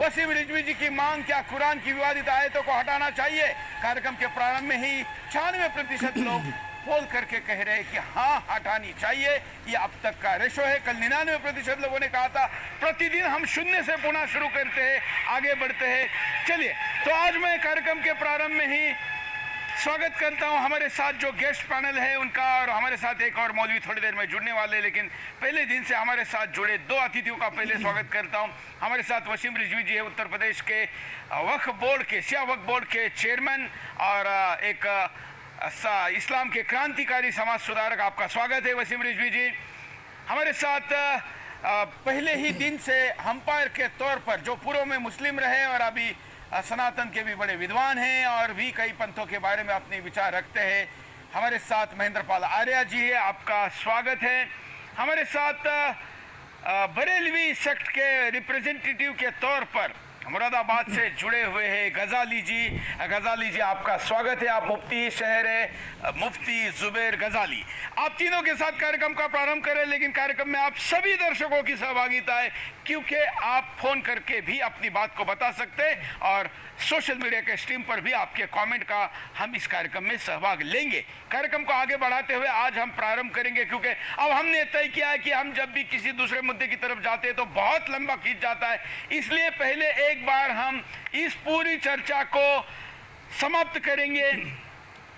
वसीम रिजवी जी की मांग, क्या कुरान की विवादित आयतों को हटाना चाहिए? कार्यक्रम के प्रारंभ में ही 96% लोग पोल करके कह रहे हैं कि हाँ, हटानी चाहिए। ये अब तक का रेशो है। कल 99% लोगों ने कहा था। प्रतिदिन हम शून्य से पुनः शुरू करते हैं, आगे बढ़ते हैं। चलिए, तो आज मैं कार्यक्रम के प्रारंभ में ही स्वागत करता हूं हमारे साथ जो गेस्ट पैनल है उनका, और हमारे साथ एक और मौलवी थोड़ी देर में जुड़ने वाले हैं, लेकिन पहले दिन से हमारे साथ जुड़े दो अतिथियों का पहले स्वागत करता हूं। हमारे साथ वसीम रिजवी जी है, उत्तर प्रदेश के वक्फ बोर्ड के, शिया वक्फ बोर्ड के चेयरमैन और एक इस्लाम के क्रांतिकारी समाज सुधारक। आपका स्वागत है वसीम रिजवी जी। हमारे साथ पहले ही दिन से अंपायर के तौर पर जो पूर्व में मुस्लिम रहे और अभी सनातन के भी बड़े विद्वान हैं और भी कई पंथों के बारे में अपने विचार रखते हैं, हमारे साथ महेंद्र पाल आर्या जी है। आपका स्वागत है। हमारे साथ बरेलवी सेक्ट के रिप्रेजेंटेटिव के तौर पर मुरादाबाद से जुड़े हुए हैं गजाली जी। गजाली जी, आपका स्वागत है। आप मुफ्ती शहर है, मुफ्ती जुबैर गजाली। आप तीनों के साथ कार्यक्रम का प्रारंभ करें, लेकिन कार्यक्रम में आप सभी दर्शकों की सहभागिता है, क्योंकि आप फोन करके भी अपनी बात को बता सकते हैं और सोशल मीडिया के स्ट्रीम पर भी आपके कमेंट का हम इस कार्यक्रम में सहभाग लेंगे। कार्यक्रम को आगे बढ़ाते हुए आज हम प्रारंभ करेंगे, क्योंकि अब हमने तय किया है कि हम जब भी किसी दूसरे मुद्दे की तरफ जाते हैं तो बहुत लंबा खींच जाता है। इसलिए पहले एक बार हम इस पूरी चर्चा को समाप्त करेंगे।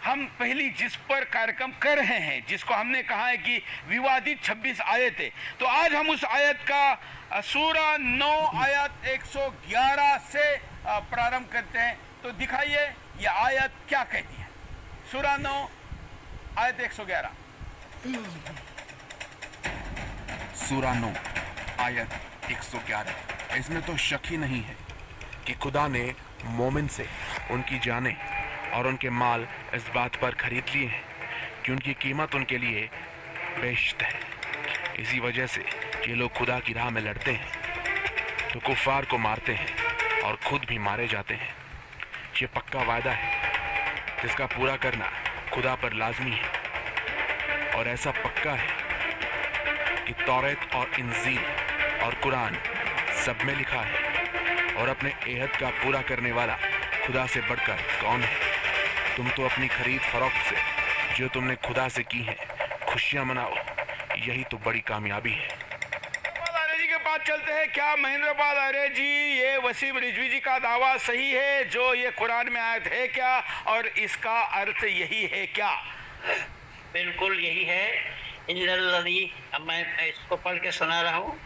हम पहली जिस पर कार्यक्रम कर रहे हैं, जिसको हमने कहा है कि विवादित 26 आयतें, तो आज हम उस आयत का सूरा 9 आयत 111 से प्रारंभ करते हैं। तो दिखाइए ये आयत क्या कहती है। सूरा 9 आयत 111। सूरा 9 आयत 111। इसमें तो शक ही नहीं है कि खुदा ने मोमिन से उनकी जानें और उनके माल इस बात पर खरीद लिए हैं कि उनकी कीमत उनके लिए बेशत है। इसी वजह से ये लोग खुदा की राह में लड़ते हैं तो कुफार को मारते हैं और खुद भी मारे जाते हैं। ये पक्का वायदा है जिसका पूरा करना खुदा पर लाजमी है, और ऐसा पक्का है कि तौरात और इंजील और कुरान सब में लिखा है, और अपने एहद का पूरा करने वाला खुदा से बढ़कर कौन है। तुम तो अपनी खरीद फरोख्त से जो तुमने खुदा से की है खुशियां मनाओ, यही तो बड़ी कामयाबी है। आर्य जी के पास चलते हैं। क्या महेंद्र पाल आर्य जी, ये वसीम रिजवी जी का दावा सही है जो ये कुरान में आयत है क्या, और इसका अर्थ यही है क्या? बिल्कुल यही है। इन्नल्लज़ी, अब मैं इसको पढ़ के सुना रहा हूँ।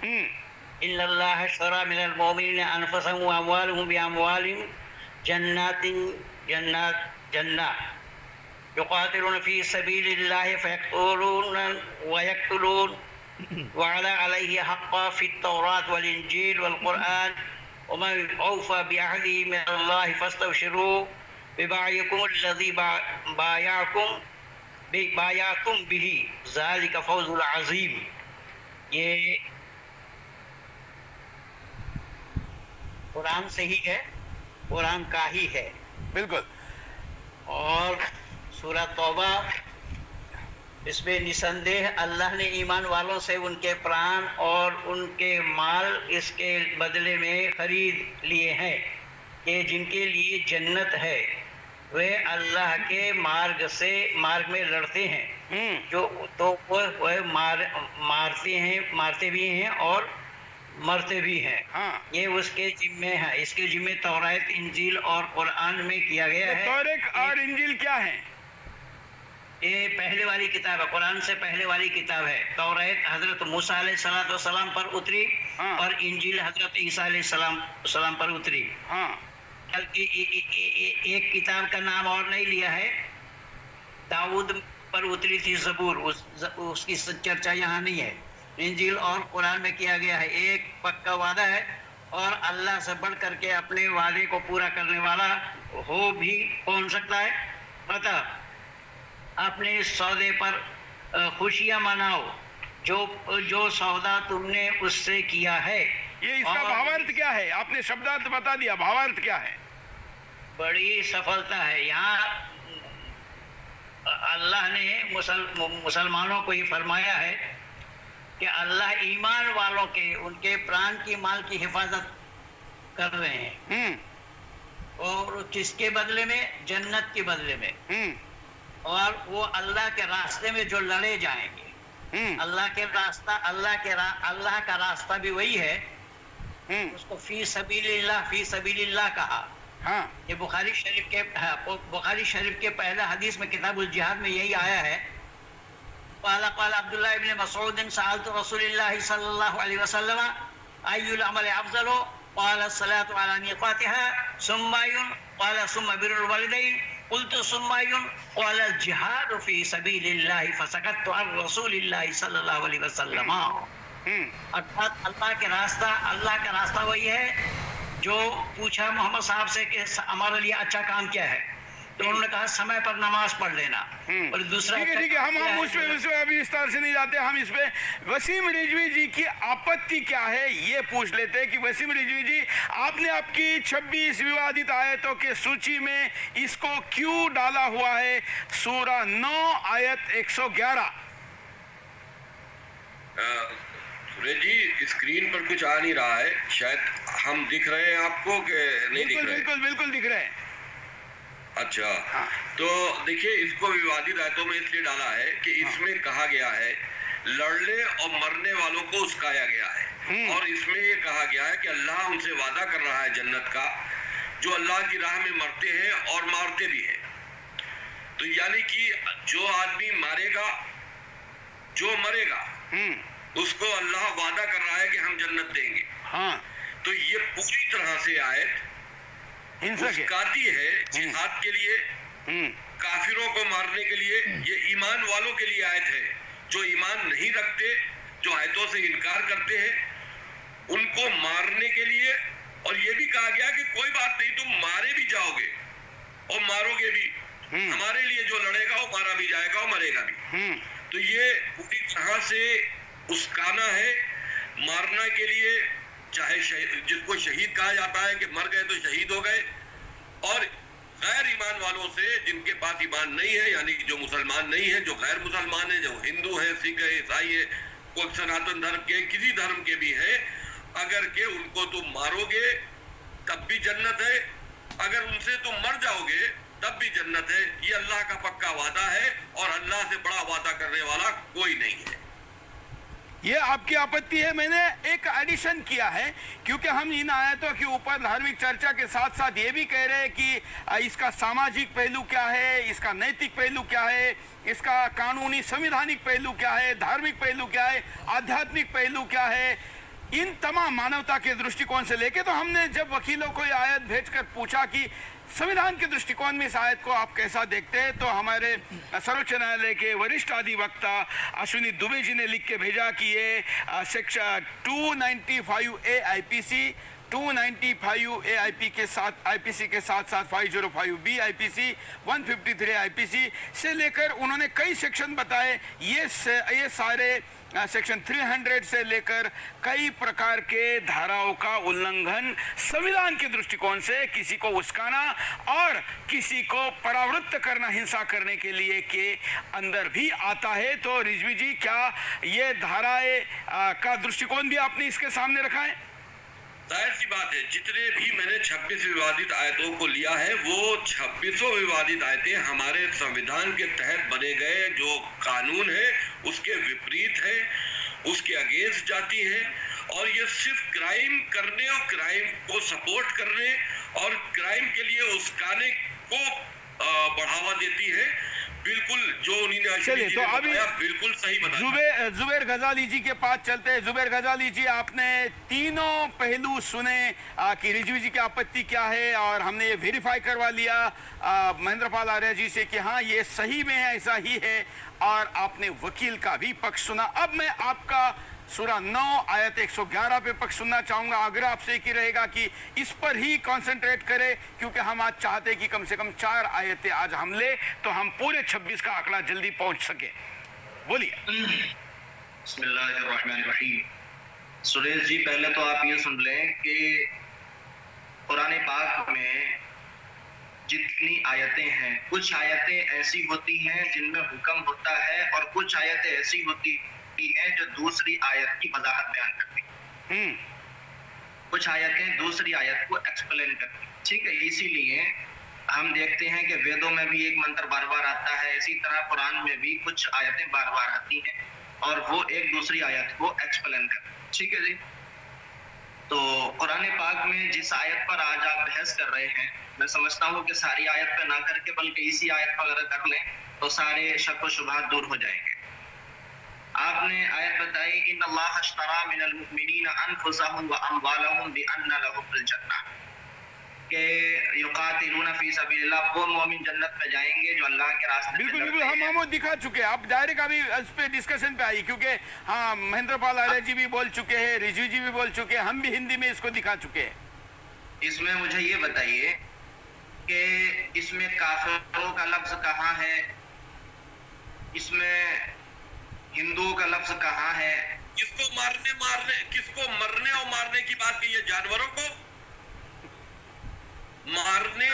इन्नल्लाह अश्तरा मिनल मोमिनीन अनफुसहुम व अमवालहुम बिअमवालिहिम जन्नात युक़ातिलून फ़ी सबीलिल्लाहि फ़यक़्तूलून व यक़्तुलून वअदा अलैहि हक़्क़न फ़ित-तौरात वल इंजील वल क़ुरआन व मन औफ़ा बिअहदिही मिनल्लाहि फ़स्तबशिरू बिबाइकुमुल्लज़ी बायातुम बिही ज़ालिका फ़ौज़ुल अज़ीम। ये कुरान से ही है, कुरान का ही है। बिल्कुल। और सूरह तौबा, इसमें निसंदेह अल्लाह ने ईमान वालों से उनके प्राण और उनके माल इसके बदले में खरीद लिए हैं कि जिनके लिए जन्नत है वे अल्लाह के मार्ग में लड़ते हैं, जो तो वह मारते भी हैं और मरते भी हैं। हाँ। ये उसके जिम्मे है। इसके जिम्मे तौरात, इंजील और कुरान में किया गया है। तौरात और इंजील क्या है? ये पहले वाली किताब है, कुरान से पहले वाली किताब है। तौरात हजरत मूसा अलैहिस्सलाम पर उतरी। हाँ। और इंजील हजरत ईसा अलैहिस्सलाम पर उतरी। हाँ। बल्कि एक किताब का नाम और नहीं लिया है, दाऊद पर उतरी थी ज़बूर, उसकी चर्चा यहाँ नहीं है। इंजील और कुरान में किया गया है। एक पक्का वादा है और अल्लाह से बढ़ करके अपने वादे को पूरा करने वाला हो भी कौन सकता है। अतः अपने सौदे पर खुशियां मनाओ जो सौदा तुमने उससे किया है। ये इसका भावार्थ क्या है? आपने शब्दार्थ बता दिया, भावार्थ क्या है? बड़ी सफलता है। यहाँ अल्लाह ने मुसलमानों को ये फरमाया है कि अल्लाह ईमान वालों के उनके प्राण की माल की हिफाजत कर रहे हैं, और किसके बदले में? जन्नत के बदले में। और वो अल्लाह के रास्ते में जो लड़े जाएंगे, अल्लाह का रास्ता भी वही है, उसको फी सबीलिल्लाह कहा। हाँ। ये बुखारी शरीफ के पहले हदीस में किताबुल जिहाद में यही आया है। क़ाला अब्दुल्लाह इब्न मसऊद सअलतु रसूलल्लाह सल्लल्लाहु अलैहि वसल्लम अय्युल अमल अफज़ल क़ाला सलातु अला मिक़ातिहा सुम्मा अय्युन क़ाला सुम्मा बिरुल वालिदैन क़ुल्तु सुम्मा अय्युन क़ाला जिहादु फी सबीलिल्लाह फसकत्तु अन रसूलिल्लाह सल्लल्लाहु अलैहि वसल्लम। अर्थात अल्लाह का रास्ता वही है। जो पूछा मोहम्मद साहब से कि हमारे लिए अच्छा काम क्या है, तो उन्होंने कहा समय पर नमाज पढ़ लेना। और दूसरा ठीक है, हम उसमें अभी विस्तार से नहीं जाते। हम इस पे वसीम रिजवी जी की आपत्ति क्या है ये पूछ लेते हैं कि वसीम रिजवी जी, आपने आपकी 26 विवादित आयतों के सूची में इसको क्यों डाला हुआ है? सूरा 9 आयत 111। जी स्क्रीन पर कुछ आ नहीं रहा है, शायद हम दिख रहे हैं आपको कि नहीं दिख रहे? बिल्कुल दिख रहे हैं। अच्छा, हाँ। तो देखिए, इसको विवादित आयतों में इसलिए डाला है कि इसमें कहा गया है लड़ने और मरने वालों को उस्काया गया है, और इसमें ये कहा गया है कि अल्लाह उनसे वादा कर रहा है जन्नत का, जो अल्लाह की राह में मरते हैं और मारते भी हैं। तो यानी कि जो आदमी मारेगा, जो मरेगा, उसको अल्लाह वादा कर रहा है कि हम जन्नत देंगे। हाँ। तो ये पूरी तरह से आयत मुस्काती है जिहाद के लिए, काफिरों को मारने के लिए। ये ईमान वालों के लिए आयत है। जो ईमान नहीं रखते, जो आयतों से इनकार करते हैं, उनको मारने के लिए। और ये भी कहा गया कि कोई बात नहीं, तुम मारे भी जाओगे और मारोगे भी, हमारे लिए जो लड़ेगा वो मारा भी जाएगा और मरेगा भी। तो ये पूरी तरह से उस्काना है मारना के लिए, चाहे जिसको शहीद कहा जाता है कि मर गए तो शहीद हो गए, और गैर ईमान वालों से जिनके पास ईमान नहीं है, यानी कि जो मुसलमान नहीं है, जो गैर मुसलमान है, जो हिंदू है, सिख है, ईसाई है, कोई सनातन धर्म के, किसी धर्म के भी है, अगर के उनको तुम मारोगे तब भी जन्नत है, अगर उनसे तुम मर जाओगे तब भी जन्नत है। ये अल्लाह का पक्का वादा है, और अल्लाह से बड़ा वादा करने वाला कोई नहीं है। ये आपकी आपत्ति है। मैंने एक एडिशन किया है, क्योंकि हम इन आयतों के ऊपर धार्मिक चर्चा के साथ साथ ये भी कह रहे हैं कि इसका सामाजिक पहलू क्या है, इसका नैतिक पहलू क्या है, इसका कानूनी संविधानिक पहलू क्या है, धार्मिक पहलू क्या है, आध्यात्मिक पहलू क्या है, इन तमाम मानवता के दृष्टिकोण से लेके। तो हमने जब वकीलों को ये आयत भेजकर पूछा कि संविधान के दृष्टिकोण में इस आयत को आप कैसा देखते हैं, तो हमारे सर्वोच्च न्यायालय के वरिष्ठ अधिवक्ता अश्विनी दुबे जी ने लिख के भेजा कि ये section 295A IPC 295A IPC के साथ साथ 505B IPC 153 IPC से लेकर उन्होंने कई सेक्शन बताए। ये सारे सेक्शन 300 से लेकर कई प्रकार के धाराओं का उल्लंघन संविधान के दृष्टिकोण से, किसी को उस्काना और किसी को परावृत्त करना, हिंसा करने के लिए के अंदर भी आता है। तो रिजवी जी, क्या ये धाराएं का दृष्टिकोण भी आपने इसके सामने रखा है? जाहिर सी बात है, जितने भी मैंने 26 विवादित आयतों को लिया है, वो 26 विवादित आयतें हमारे संविधान के तहत बने गए जो कानून है उसके विपरीत है, उसके अगेंस्ट जाती है। और ये सिर्फ क्राइम करने और क्राइम को सपोर्ट करने और क्राइम के लिए उस्काने को बढ़ावा देती है। बिल्कुल जो चलिए, तो अभी बिल्कुल सही बताया। जुबैर गजाली जी के पास चलते हैं। जुबैर गजाली जी, आपने तीनों पहलू सुने कि रिजवी जी की आपत्ति क्या है, और हमने ये वेरीफाई करवा लिया महेंद्र पाल आर्य जी से कि हाँ ये सही में है, ऐसा ही है, और आपने वकील का भी पक्ष सुना। अब मैं आपका सूरा 9 आयत 111 पे पक्ष सुनना चाहूंगा। आग्रह आपसे एक ही रहेगा कि इस पर ही कंसंट्रेट करें, क्योंकि हम आज चाहते हैं कि कम से कम 4 आयतें आज हम ले, तो हम पूरे 26 का आंकड़ा जल्दी पहुंच सके। बोलिए। बिस्मिल्लाहिर्रहमानिर्रहीम। सुरेश जी, पहले तो आप ये सुन लें कि कुरान पाक में जितनी आयतें हैं, कुछ आयतें ऐसी होती हैं जिनमें हुक्म होता है, और कुछ आयतें ऐसी होती है जो दूसरी आयत की वजाहत बयान करती है। कुछ आयतें दूसरी आयत को एक्सप्लेन करती हैं, ठीक है। इसीलिए हम देखते हैं कि वेदों में भी एक मंत्र बार बार आता है, इसी तरह कुरान में भी कुछ आयतें बार बार आती हैं और वो एक दूसरी आयत को एक्सप्लेन करती हैं, ठीक है जी। तो कुरान पाक में जिस आयत पर आज आप बहस कर रहे हैं, मैं समझता हूँ कि सारी आयत पे ना करके बल्कि इसी आयत पर अगर कर लें तो सारे शक व शुबहात दूर हो जाएंगे। आपने आयत बताई, इन्नल्लाह अश्तरा मिनल मुमिनीना अनफुसहुम व अमवालहुम बिअन्ना लहुमुल जन्नह, के युकातिलूना फी सबीलिल्लाह, वो मोमिन जन्नत में जाएंगे जो अल्लाह के रास्ते में बिल्कुल बिल्कुल, लड़ते हम हैं। वो दिखा चुके हैं। आप डायरेक्ट अभी इस पे डिस्कशन पे आई, क्योंकि हाँ महेंद्र पाल आर्य जी भी बोल चुके हैं, रिजवी जी भी बोल चुके हैं, हम भी हिंदी में इसको दिखा चुके हैं। इसमें मुझे ये बताइए कि इसमें काफिरों का लफ्ज कहाँ है, इसमें हिंदुओं का लफ्ज कहाँ है? किसको किसको मरने और मारने की बात की है? जानवरों को मारने,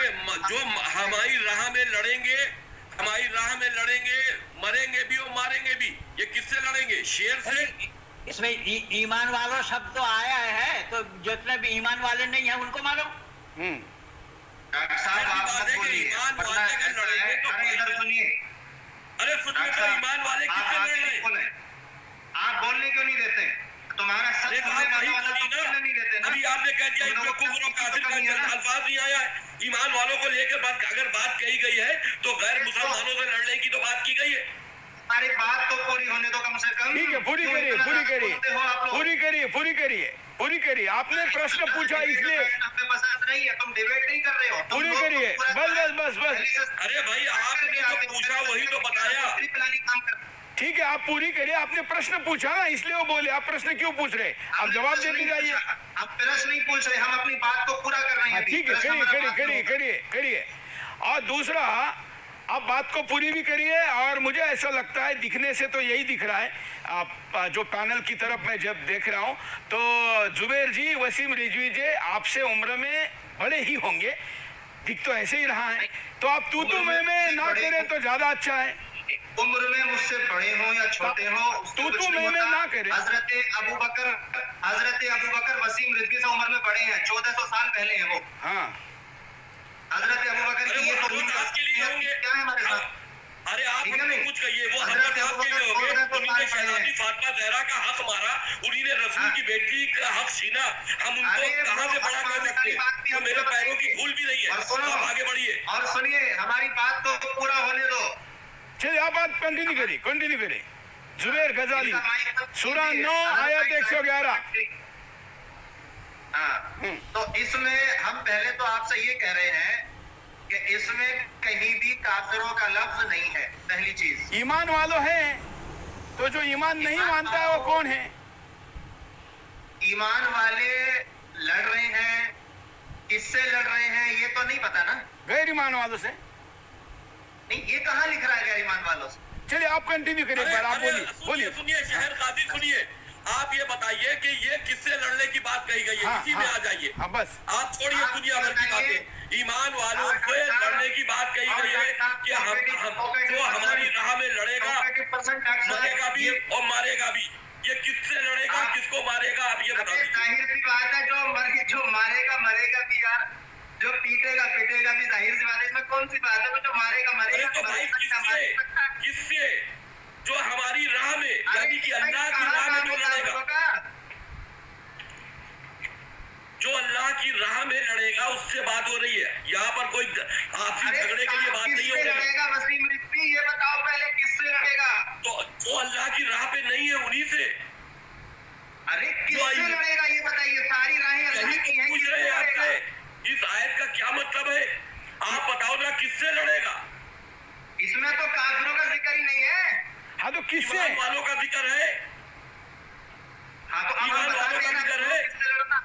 जो हमारी राह में लड़ेंगे, हमारी राह में लड़ेंगे, मरेंगे भी और मारेंगे भी, ये किससे लड़ेंगे? शेर से? इसमें ईमान वालों शब्द तो आया है, तो जितने भी ईमान वाले नहीं है उनको मारो। डॉक्टर साहब आप बात मत है कि बोलिए, ईमान पता वाले है अगर लड़ेंगे तो अरे इधर सुनिए, अरे सुनिए, तो ईमान वाले किससे लड़ रहे हैं? आप बोलने क्यों नहीं देते? तुम्हारा सच अरे सुनने बात वाला वही वाला तो बोली ना। बोलने नहीं देते ना। अभी आपने कह दिया इसमें कुफ्र और काफिर का अल्फाज नहीं आया है। ईमान वालों को लेकर बात, अगर बात कही गई है तो गैर मुसलमानों से लड़ने की तो बात की गई है। अरे बात तो पूरी होने दो कम से कम। ठीक है, पूरी क्यों करिए, इतना पूरी ज्यादा करिए, बोलते हो आप लोग? पूरी करिए, पूरी करिए, पूरी करिए। आपने प्रश्न पूछा इसलिए हमें पसंद नहीं है, तुम डिबेट नहीं कर रहे हो। तुम पूरी लोग तो करिए, पूरा बस बस बस बस। पहले से अरे भाई आपने जो पूछा वही तो बताया। प्लानिंग काम कर। ठीक है, आप पूरी करिए। आपने प्रश्न पूछा ना, इसलिए वो बोले। आप प्रश्न क्यों पूछ रहे? आप जवाब देते जाइए। हम प्रश्न नहीं पूछ रहे, हम अपनी बात को पूरा कर रहे हैं। हाँ, ठीक है, करिए करिए करिए करिए करिए। और दूसरा, आप बात को पूरी भी करिए। और मुझे ऐसा लगता है, दिखने से तो यही दिख रहा है, आप जो पैनल की तरफ मैं जब देख रहा हूँ, तो जुबैर जी, वसीम रिजवी जी आपसे उम्र में बड़े ही होंगे, दिख तो ऐसे ही रहा है। तो आप तू में ना करें तो ज्यादा अच्छा है। उम्र में मुझसे बड़े हो या छोटे हो, तू में ना करे। हजरत अबू बकर वसीम रिजवी से उम्र में बड़े हैं, 1400 साल पहले हैं वो। हाँ, हजरत अबू बकर अरे की ये वो तो हजरत आपके लिए होंगे। क्या है हमारे साथ? अरे आप ठीक है नहीं? कुछ कहिए, वो हजरत हजरत अबू आपके बकर लिए होंगे। 1400 उन्हीं ने साल पहले शहजादी हैं। फातिमा ज़हरा का हक मारा, उन्हीं ने रसूल हाँ। की बेटी का हक छीना। हम उनको अरे कहाँ से वो बड़ा कर सकते हैं? बात भी तो हम मेरे बताएंगे। पैरों की धूल भी नहीं है। और सुनो, आप आगे बढ़िए। और सुनिए, हमारी बात तो पूरा होने दो। चलिए आप बात कंटिन्यू करिए, कंटिन्यू करिए। जुबैर गजाली, इनका माइक तक सूरा कीजिए। 9 आयत 111। हाँ, तो इसमें हम पहले तो आपसे ये कह रहे हैं कि इसमें कहीं भी काफिरों का लफ्ज नहीं है। पहली चीज, ईमान वालों हैं, तो जो ईमान नहीं मानता है वो कौन है? ईमान वाले लड़ रहे हैं, किससे लड़ रहे हैं ये तो नहीं पता ना। गैर ईमान वालों से। नहीं, ये कहाँ लिख रहा है गैर ईमान वालों से? चलिए आप कंटिन्यू करिए, पर आप बोलिए बोलिए। सुनिए शहर काजी, सुनिए। आप ये बताइए कि ये किससे लड़ने की बात कही गई है? हाँ, इसी में आ जाइए। हाँ बस। आप छोड़िए आप दुनिया भर की बताइए। बातें। ईमान वालों से लड़ने की बात कही गई है कि हम जो हमारी राह में लड़ेगा, 40% टैक्स मरेगा भी और मारेगा भी। ये किससे लड़ेगा, किसको मारेगा, आप ये बता दीजिए। जाहिर सी बात है, जो मारेगा मरेगा भी यार, जो पीटेगा पिटेगा भी, जाहिर सी बात है। इसमें कौन सी बात है? जो मारेगा अरे मरेगा तो भाई किससे जो हमारी राह में, यानी कि अल्लाह की राह में जो लड़ेगा, जो अल्लाह की राह में लड़ेगा उससे बात हो रही है। यहाँ पर कोई आपसी झगड़े के लिए बात नहीं हो रही है। लड़ेगा वसीम रिजवी, ये बताओ पहले किससे लड़ेगा? तो जो अल्लाह की राह पे नहीं है उन्हीं से। अरे किससे लड़ेगा ये बताइए। सारी राहें अल्लाह की हैं, पूछ रहे हैं किससे लड़ेगा? आपसे, इस आयत का क्या मतलब है? आप बताओ ना, किससे लड़ेगा? इसमें तो काफिरों का जिक्र ही नहीं है। हाँ तो किससे? ईमान वालों का जिक्र है। हाँ तो अब ईमान हम बता वालों का देना जिक्र है। किससे लड़ना।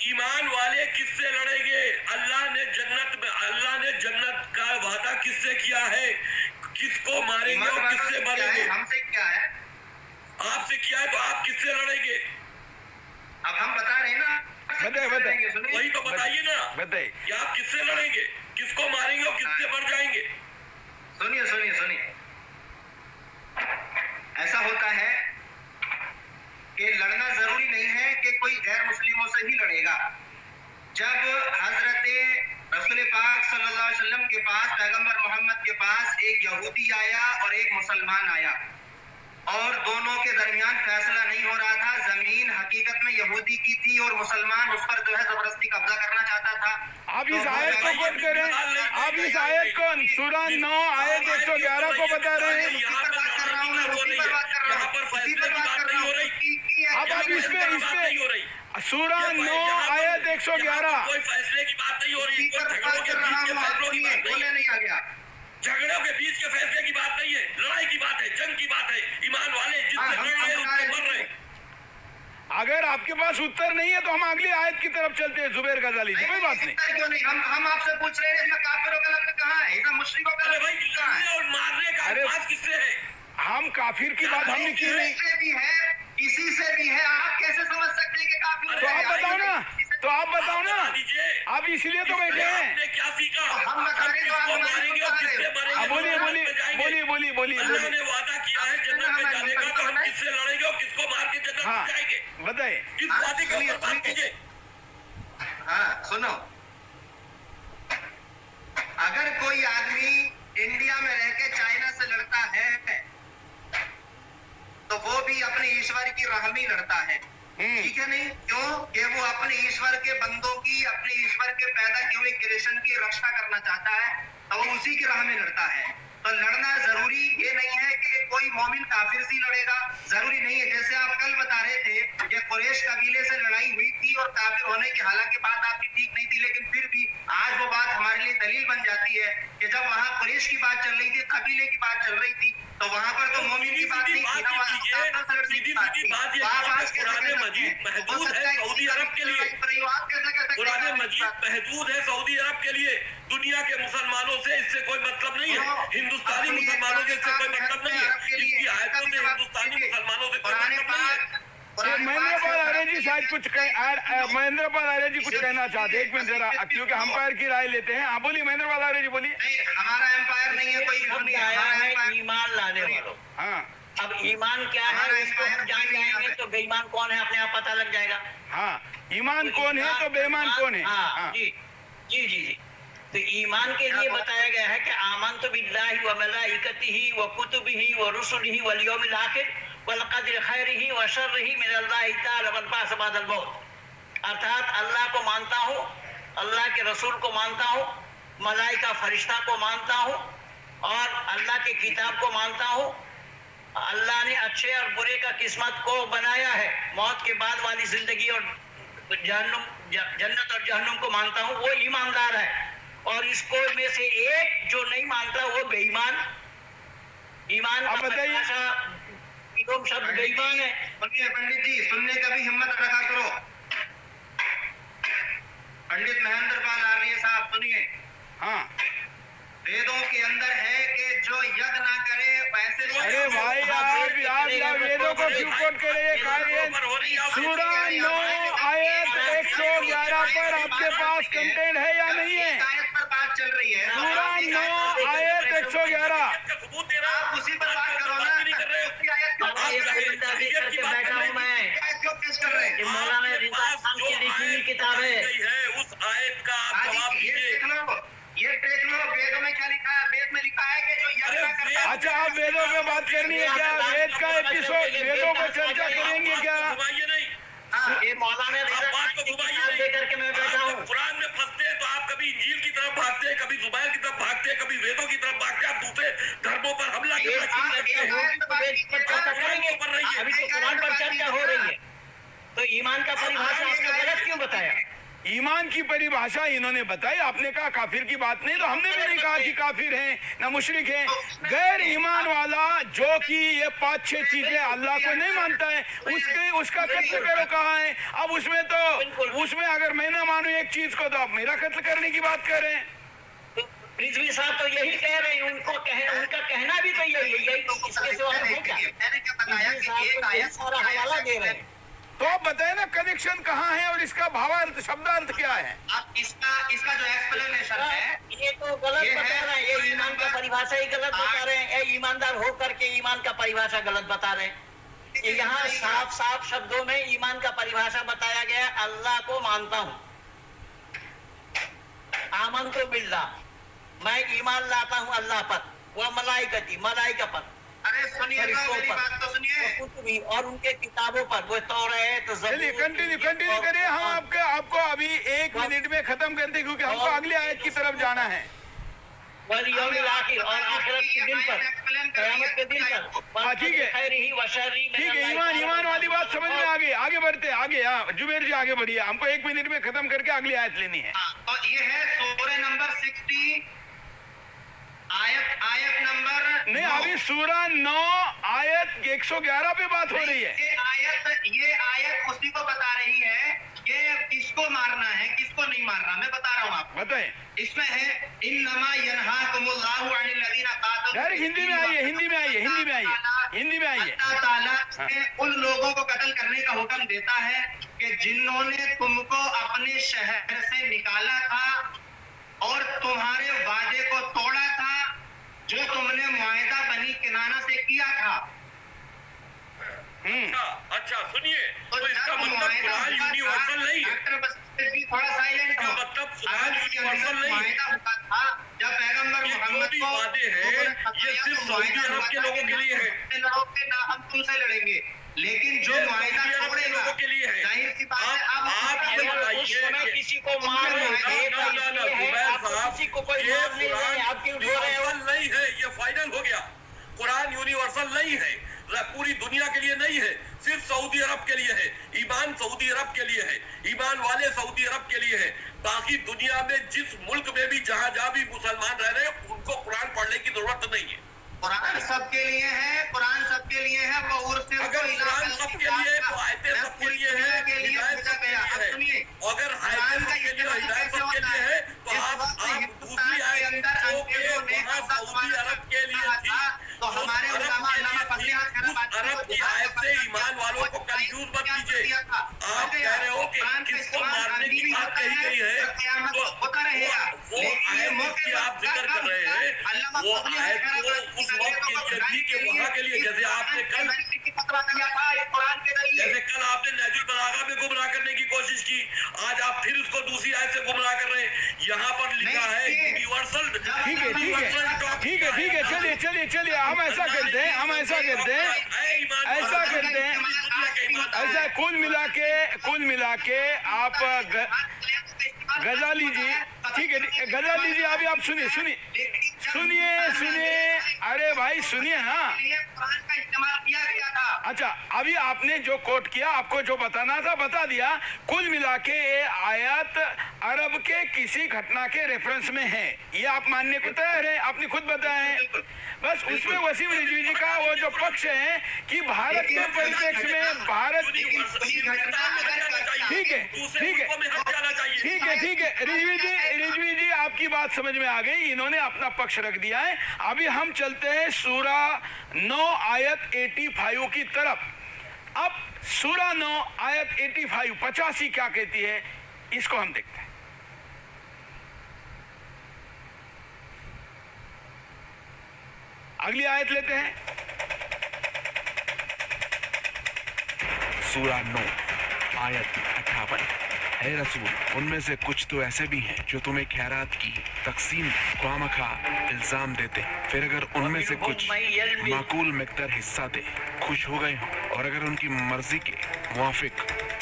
ईमान वाले किससे लड़ेंगे? अल्लाह ने जन्नत का वादा किससे किया है? किसको मारेंगे और किससे क्या है? मरेंगे? हमसे क्या है? आपसे किया है तो आप किससे लड़ेंगे? अब हम बता रहे हैं ना। बताइए, बताइए। सुनिए, वही तो बताइए ना बताइए। कि आप किससे लड़ेंगे, किसको मारेंगे और किससे मर जाएंगे? सुनिए। ऐसा होता है कि लड़ना जरूरी नहीं है कि कोई गैर मुस्लिमों से ही लड़ेगा। जब हजरत रसूल पाक सल्लल्लाहु अलैहि वसल्लम के पास, पैगंबर मोहम्मद के पास एक यहूदी आया और एक मुसलमान आया और दोनों के दरमियान फैसला नहीं हो रहा था। जमीन हकीकत में यहूदी की थी और मुसलमान उस पर जो है जबरदस्ती कब्जा करना चाहता था। आप इस आयत को कोट करें, आप इस आयत को सूरा 9 आयत 111 को बता रहे हैं। अब आप इसमें सूरा 9 आयत 111 कोई फैसले की बात नहीं हो रही, बोले नहीं आ गया, झगड़ों के बीच के फैसले की बात नहीं है, लड़ाई की बात है, जंग की बात है। ईमान वाले जिससे लड़ रहे हैं उससे मर रहे हैं। अगर आपके पास उत्तर नहीं है तो हम अगली आयत की तरफ चलते हैं। जुबैर गजाली जी, कोई बात नहीं। क्यों नहीं, हम आपसे पूछ रहे हैं इसमें काफिरों का लफ्ज़ कहाँ है, इसमें मुश्रिकों का अरे भाई, लफ्ज़ कहाँ है? और मारने का अल्फाज किससे है? हम काफिर की बात हमने की नहीं। इससे भी है, इसी से भी है। आप कैसे समझ सकते हैं कि काफिर? तो आप बताओ ना, तो आप बताओ ना, आप इसलिए तो बैठे हैं। आपने क्या सीखा? हम बता रहे हैं तो आप किसको हमारे मारेंगे और किससे मरेंगे? बोलिए बोलिए बोलिए बोलिए बोलिए अल्लाह ने वादा किया है जन्नत में जाने का, तो हम किससे लड़ेंगे और किसको मार के जन्नत हाँ, में जाएंगे? बताइए। इस वादे के ऊपर बात कीजिए। हाँ सुनो, अगर कोई आदमी इंडिया में रह के चाइना से लड़ता है तो वो भी अपने ईश्वर की राह में लड़ता है, ठीक है नहीं? क्यों? कि वो अपने ईश्वर के बंदों की, अपने ईश्वर के पैदा किए हुए क्रिएशन की रक्षा करना चाहता है, तो वो उसी की राह में लड़ता है। तो लड़ना जरूरी ये नहीं है कि कोई मोमिन काफिर से लड़ेगा, जरूरी नहीं है। जैसे आप कल बता रहे थे कि कुरैश कबीले से लड़ाई हुई थी और काफिर होने की हालांकि बात आपकी ठीक नहीं थी, लेकिन फिर भी आज वो बात हमारे लिए दलील बन जाती है कि जब वहाँ कुरैश की बात चल रही थी, कबीले की बात चल रही थी, तो वहाँ पर तो मोमिन की बात नहीं थी ना, वहाँ सीधी बात ये है, कुरान मजीद महदूद है सऊदी अरब के लिए। कुरान मजीद महदूद है सऊदी अरब के लिए। दुनिया के मुसलमानों से इससे कोई मतलब नहीं है, हिंदुस्तानी मुसलमानों से इससे कोई मतलब नहीं है, इसकी आयतों से हिंदुस्तानी मुसलमानों से कोई मतलब नहीं है। महेंद्रपाल आर्य जी शायद कुछ महेंद्रपाल आर्य जी कुछ कहना चाहते हैं। एक मिनट जरा, क्योंकि अंपायर की राय लेते हैं। आप बोलिए महेंद्रपाल आर्य जी, बोलिए। हमारा एम्पायर नहीं है, कोई आया है ईमान लाने वालों। हाँ, अब ईमान क्या है इसको हम जान जाएंगे तो बेईमान कौन है अपने आप पता लग जाएगा। हाँ, ईमान कौन है तो बेईमान कौन है। हाँ, जी जी जी जी। तो ईमान के लिए बताया गया है कि आमन्तु बिल्लाहि व मलाइकतिही व कुतुबिही व रुसुलिही वल यौमिल आखिर वल क़द्रि खैरिही व शर्रिही मिनल्लाहि तआला वल बाअस बअदल मौत। अर्थात अल्लाह को मानता हूँ, अल्लाह के रसूल को मानता हूँ, मलाइका फरिश्ता को मानता हूँ और अल्लाह के किताब को मानता हूँ। अल्लाह ने अच्छे और बुरे का किस्मत को बनाया है, मौत के बाद वाली जिंदगी और जन्नत और जहन्नुम को मानता हूँ, वो ईमानदार है। और इसको में से एक जो नहीं मानता वो बेईमान। ईमान आप बताइए। शब्द बेईमान है। सुनिए पंडित जी, सुनने का भी हिम्मत रखा करो। पंडित महेंद्रपाल आर्य साहब सुनिए। हाँ, वेदों के अंदर है कि जो यज्ञ ना करे वैसे। अरे भाई आप वेदों को क्यों कोट करें? सूरा 9 आयत 111 पर आपके पास कंटेंट है या नहीं है? आयत पर बात चल रही है। सूरा 9 आयत 111। आप उसी पर बात करो ना। बैठा हूँ मैं, क्यों पेश कर रहे हैं? मौलाना रिज़ा खान की लिखी हुई किताब है। उस आयत का आप जवाब दीजिए। ये देख लो वेदों में क्या लिखा है। वेद में लिखा है कि जो यज्ञ ना करता है। अच्छा, आप वेदों पे बात करनी है क्या? वेद का एपिसोड, वेदों पर चर्चा करेंगे क्या? घुमाइए नहीं, ये मौलाना रिज़ा आप बात खान को की घुमाइए किताब नहीं। लेकर के मैं बैठा हूँ। आप कुरान में फंसते हैं तो आप कभी इंजील की तरफ भागते हैं, कभी जुबैर की तरफ भागते हैं, कभी वेदों की तरफ भागते हैं। आप दूसरे धर्मों पर हमला करना शुरू करते हैं। अभी तो कुरान पर चर्चा हो रही है, तो ईमान का परिभाषा आपने गलत क्यों बताया? ईमान की परिभाषा इन्होंने बताई, आपने कहा काफिर की बात नहीं, तो हमने भी नहीं कहा कि काफिर हैं ना मुशरिक हैं। गैर ईमान वाला जो कि ये 5-6 चीजें अल्लाह को नहीं मानता है, उसका कत्ल करो कहाँ है? अब उसमें अगर मैं ना मानूं एक चीज को तो आप मेरा कत्ल करने की बात कर रहे हैं। रिजवी साहब तो यही कह रहे हैं, उनका कहना भी तो यही है, इसके सिवा है क्या? मैंने क्या बताया कि एक आयत सारा हवाला दे रहे हैं। तो आप बताए ना कनेक्शन कहाँ है और इसका भावार्थ शब्दार्थ क्या है? अब इसका जो एक्सप्लेनेशन है ये तो गलत बता रहे हैं, ये ईमान का परिभाषा ही गलत बता रहे हैं। ये ईमानदार हो करके ईमान का परिभाषा गलत बता रहे हैं। कि यहाँ साफ साफ शब्दों में ईमान का परिभाषा बताया गया, अल्लाह को मानता हूँ, आमन तो बिल्ला, मैं ईमान लाता हूँ अल्लाह पर, वह मलाइका पर, अरे सुनिए तो मेरी बात तो सुनिए, कुछ भी, और उनके किताबों पर, वो तौरात, चलिए कंटिन्यू करिए। हम आपको अभी 1 मिनट में खत्म करते हैं, क्योंकि हमको अगले आयत की तरफ जाना है। आखिर और आखिरत के दिन पर, क़यामत के दिन पर, हाँ ठीक है, ईमान वाली बात समझ में आ गई। आगे बढ़ते आगे। हाँ जुबेर जी आगे बढ़िए, हमको 1 मिनट में खत्म करके अगली आयत लेनी है। तो ये है सूरह नंबर 60 आयत नंबर नहीं, अभी सूरह 9 आयत 111 पे बात हो रही है। ये आयत उसी को बता रही है कि किसको मारना है किसको नहीं मारना। मैं बता रहा हूँ आपको, बताएं। इसमें है इन्नमा यनहाकुमुल्लाहु अनिल लज़ीना कातलू, डायरेक्ट हिंदी में आइए। अल्लाह ताला उन लोगों को कत्ल करने का हुक्म देता है कि जिन्होंने तुमको अपने शहर से निकाला था और तुम्हारे वादे को तोड़ा था जो तुमने मुआहिदा बनी किनाना से किया था। अच्छा सुनिए, तो इसका मतलब कुरान यूनिवर्सल नहीं है। थोड़ा साइलेंट हो। मतलब कुरान यूनिवर्सल नहीं है। था जब पैगंबर मोहम्मद को वादे हैं ये सिर्फ सऊदी अरब के लोगों के लिए है। लड़ोगे ना, हम तुमसे लड़ेंगे, लेकिन जो मुआहिदा तोड़ेगा लोगों के लिए है। जाहिर सी बात है। अब आप ये बताइए किसी को मार नहीं है, ये फाइनल हो गया। कुरान यूनिवर्सल नहीं है, पूरी दुनिया के लिए नहीं है, सिर्फ सऊदी अरब के लिए है। ईमान सऊदी अरब के लिए है, ईमान वाले सऊदी अरब के लिए है। बाकी दुनिया में जिस मुल्क में भी जहाँ भी मुसलमान रह रहे हैं उनको कुरान पढ़ने की जरूरत नहीं है। कुरान सबके लिए है, कुरान सबके लिए है। वो उर्स अगर कुरान सबके लिए तो आयतें सबके लिए है, हिदायत सबके लिए है। अगर आयतें सबके लिए हिदायत सबके लिए है तो आप दूसरी आयत जो कि वहाँ सऊदी अरब के लिए थी, तो हमारे अरब की आयत से ईमान वालों को कंफ्यूज मत कीजिए। आप कह रहे हो कि किसको मारने की बात कही गई है, तो होता रहेगा। वो आयत की आप जिक्र कर रहे हैं, वो आयत को उस वक्त के लिए थी कि वहाँ के लिए, जैसे आपने कल आपने नहजुल बलागा में गुमराह करने की कोशिश की, आज आप फिर उसको दूसरी आयत से गुमराह कर रहे हैं। यहाँ पर लिखा है यूनिवर्सल। ठीक है, चलिए हम ऐसा करते हैं, ऐसा कुल मिला के आप गजाली जी, ठीक है गजाली जी, अभी आप सुनिए, अरे भाई सुनिए ना। अच्छा, अभी आपने जो कोट किया, आपको जो बताना था बता दिया। कुल मिला के ये आयत अरब के किसी घटना के रेफरेंस में है, ये आप मानने को तैयार है, आपने खुद बताया है। बस उसमें वसीम रिजवी जी का वो जो पक्ष है कि भारत के परिप्रेक्ष्य में भारत, ठीक है रिजवी जी आपकी बात समझ में आ गई, इन्होंने अपना पक्ष रख दिया है। अभी हम चलते हैं सूरा 9 आयत 85 की तरफ। अब सूरा 9 आयत 85 क्या कहती है, इसको हम देखते हैं। अगली आयत लेते हैं, सूरा 9 आयत 58। है रसूल, उनमें से कुछ तो ऐसे भी हैं जो तुम्हें खैरात की तकसीम ख्वामखा इल्जाम देते, फिर अगर उनमें से कुछ माकूल मिक़दार हिस्सा दे खुश हो गए हों, और अगर उनकी मर्जी के मुवाफिक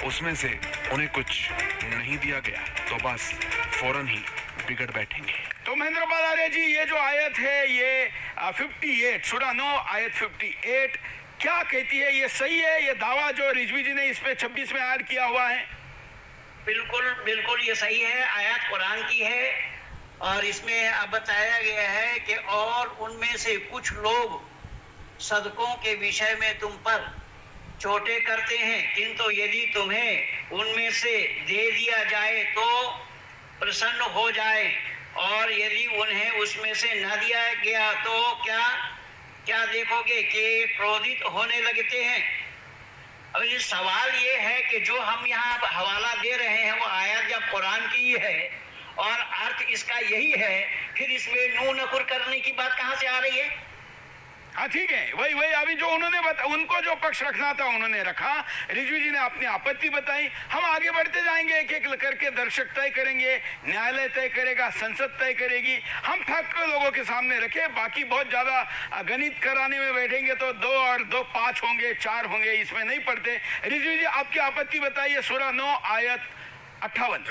उसमें से उन्हें कुछ नहीं दिया गया तो बस फौरन ही बिगड़ बैठेंगे। तो महेंद्र पाल आर्य जी, ये जो आयत है ये 58 सूरा 9 आयत 58 क्या कहती है, ये सही है ये दावा जो रिजवी जी ने इस पे 26 में ऐड किया हुआ है? बिल्कुल ये सही है, आयत कुरान की है और इसमें अब बताया गया है कि और उनमें से कुछ लोग सदकों के विषय में तुम पर चोटें करते हैं, किंतु यदि तुम्हें उनमें से दे दिया जाए तो प्रसन्न हो जाए, और यदि उन्हें उसमें से न दिया गया तो क्या देखोगे कि क्रोधित होने लगते हैं। अब ये सवाल ये है कि जो हम यहाँ हवाला दे रहे हैं वो आयत जब कुरान की है और अर्थ इसका यही है, फिर इसमें नू नकुर करने की बात कहाँ से आ रही है? हाँ ठीक है, वही वही अभी जो उन्होंने उनको जो पक्ष रखना था उन्होंने रखा। रिजवी जी ने अपनी आपत्ति बताई। हम आगे बढ़ते जाएंगे, एक एक करके दर्शक तय करेंगे, न्यायालय तय करेगा, संसद तय करेगी। हम ठग कर लोगों के सामने रखे, बाकी बहुत ज्यादा गणित कराने में बैठेंगे तो 2 और 2 5 होंगे, 4 होंगे, इसमें नहीं पड़ते। रिजवी जी आपकी आपत्ति बताइए, सूरा 9 आयत 58।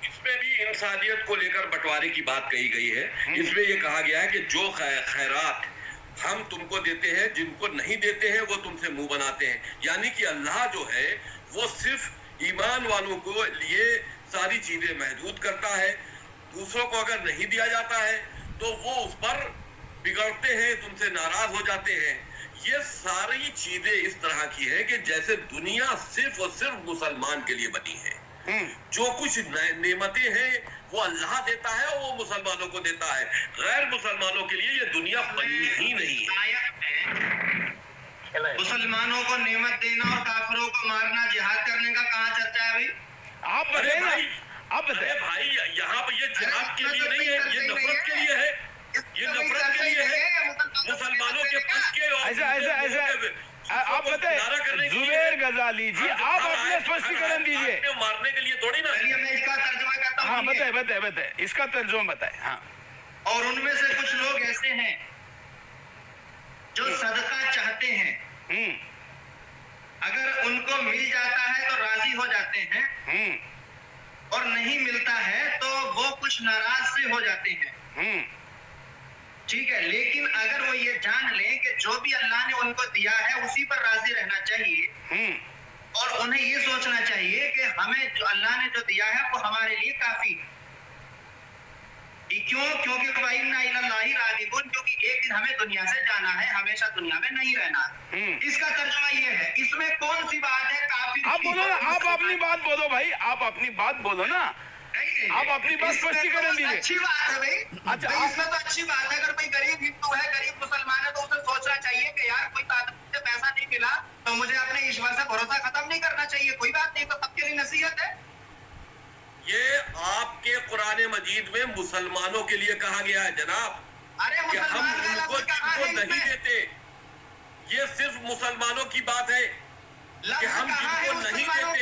इसमें भी इंसानियत को लेकर बंटवारे की बात कही गई है। इसमें यह कहा गया है कि जो खैरात हम तुमको देते हैं, जिनको नहीं देते हैं वो तुमसे मुंह बनाते हैं। यानी कि अल्लाह जो है वो सिर्फ ईमान वालों को लिए सारी चीजें महदूद करता है। दूसरों को अगर नहीं दिया जाता है तो वो उस पर बिगड़ते हैं, तुमसे नाराज हो जाते हैं। ये सारी चीजें इस तरह की है कि जैसे दुनिया सिर्फ और सिर्फ मुसलमान के लिए बनी है। जो कुछ नेमतें हैं वो अल्लाह देता है, वो मुसलमानों को देता है। गैर मुसलमानों के लिए ये दुनिया बनी ही नहीं है। मुसलमानों को नेमत देना और काफिरों को मारना, जिहाद करने का कहाँ चर्चा है भाई? आप बताइए ना, आप बताइए। भाई यहाँ पर ये जिहाद के लिए नहीं है, ये नफरत के लिए है, ये नफरत के लिए है। मुसलमानों के पक्ष के ऐसा आप बताइए जुबैर गजाली जी, आप अपने स्पष्टीकरण दीजिए। मारने के लिए थोड़ी ना। मैं इसका तर्जुमा करता हूँ। हाँ बताए, इसका तर्जुमा बताए। हाँ, और उनमें से कुछ लोग ऐसे हैं जो सदका चाहते हैं, अगर उनको मिल जाता है तो राजी हो जाते हैं, और नहीं मिलता है तो वो कुछ नाराज से हो जाते हैं। ठीक है, लेकिन अगर वो ये जान लें कि जो भी अल्लाह ने उनको दिया है उसी पर राजी रहना चाहिए, और उन्हें ये सोचना चाहिए कि हमें जो अल्लाह ने जो दिया है वो हमारे लिए काफी है। क्यों? क्योंकि क्योंकि एक दिन हमें दुनिया से जाना है, हमेशा दुनिया में नहीं रहना। इसका तर्जुमा ये है। इसमें कौन सी बात है काफी? आप बोलो ना, आप अपनी बात बोलो भाई, आप अपनी बात बोलो ना, आप अपनी बात स्पष्टीकरण दीजिए। अच्छी बात है भाई। अच्छा, भाई इसमें तो अच्छी बात है। अगर कोई गरीब हिंदू है, गरीब मुसलमान है, तो उसे सोचना चाहिए कि यार कोई आदमी से पैसा नहीं मिला तो मुझे अपने ईश्वर से भरोसा खत्म नहीं करना चाहिए। कोई बात नहीं, तो सबके लिए नसीहत है। ये आपके कुरान मजीद में मुसलमानों के लिए कहा गया है जनाब। अरे कि हम मुसलमान का उनको लफ्ज़ कहाँ है जिनको नहीं इसमें? देते, ये सिर्फ मुसलमानों की बात है कि हम जिनको नहीं देते,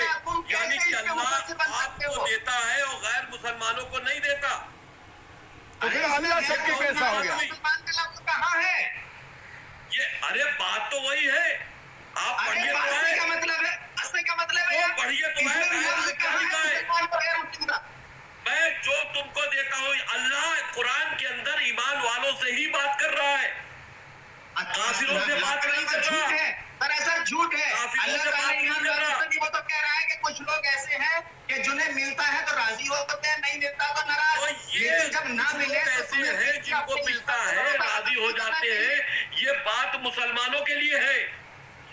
यानी कि अल्लाह आपको देता है और गैर मुसलमानों को नहीं देता। तो फिर अल्लाह सबके कैसा हो गया? मुसलमान का लफ्ज़ कहाँ है? ये अरे बात तो वही है। आप अरे पढ़िए तो बात है, का मतलब है, असली का मतलब है तो पढ़िए तो है, क्या लिखा है? मैं जो तुमको देता हूँ, अल्लाह कुरान के अंदर ईमान वालों से ही बात कर रहा है, काफिरों से बात नहीं कर रहा है। दरअसल झूठ है। काफिरों अल्लाह से ताला बात नहीं ईमान कर वालों रहा। से नहीं, वो तो कह रहा है कि कुछ लोग ऐसे हैं कि जिन्हें मिलता है तो राजी होते हैं, नहीं मिलता तो नाराज। तो ये जब ना मिले तो ऐसे हैं जिनको मिलता है राजी हो जाते हैं, ये बात मुसलमानों के लिए है,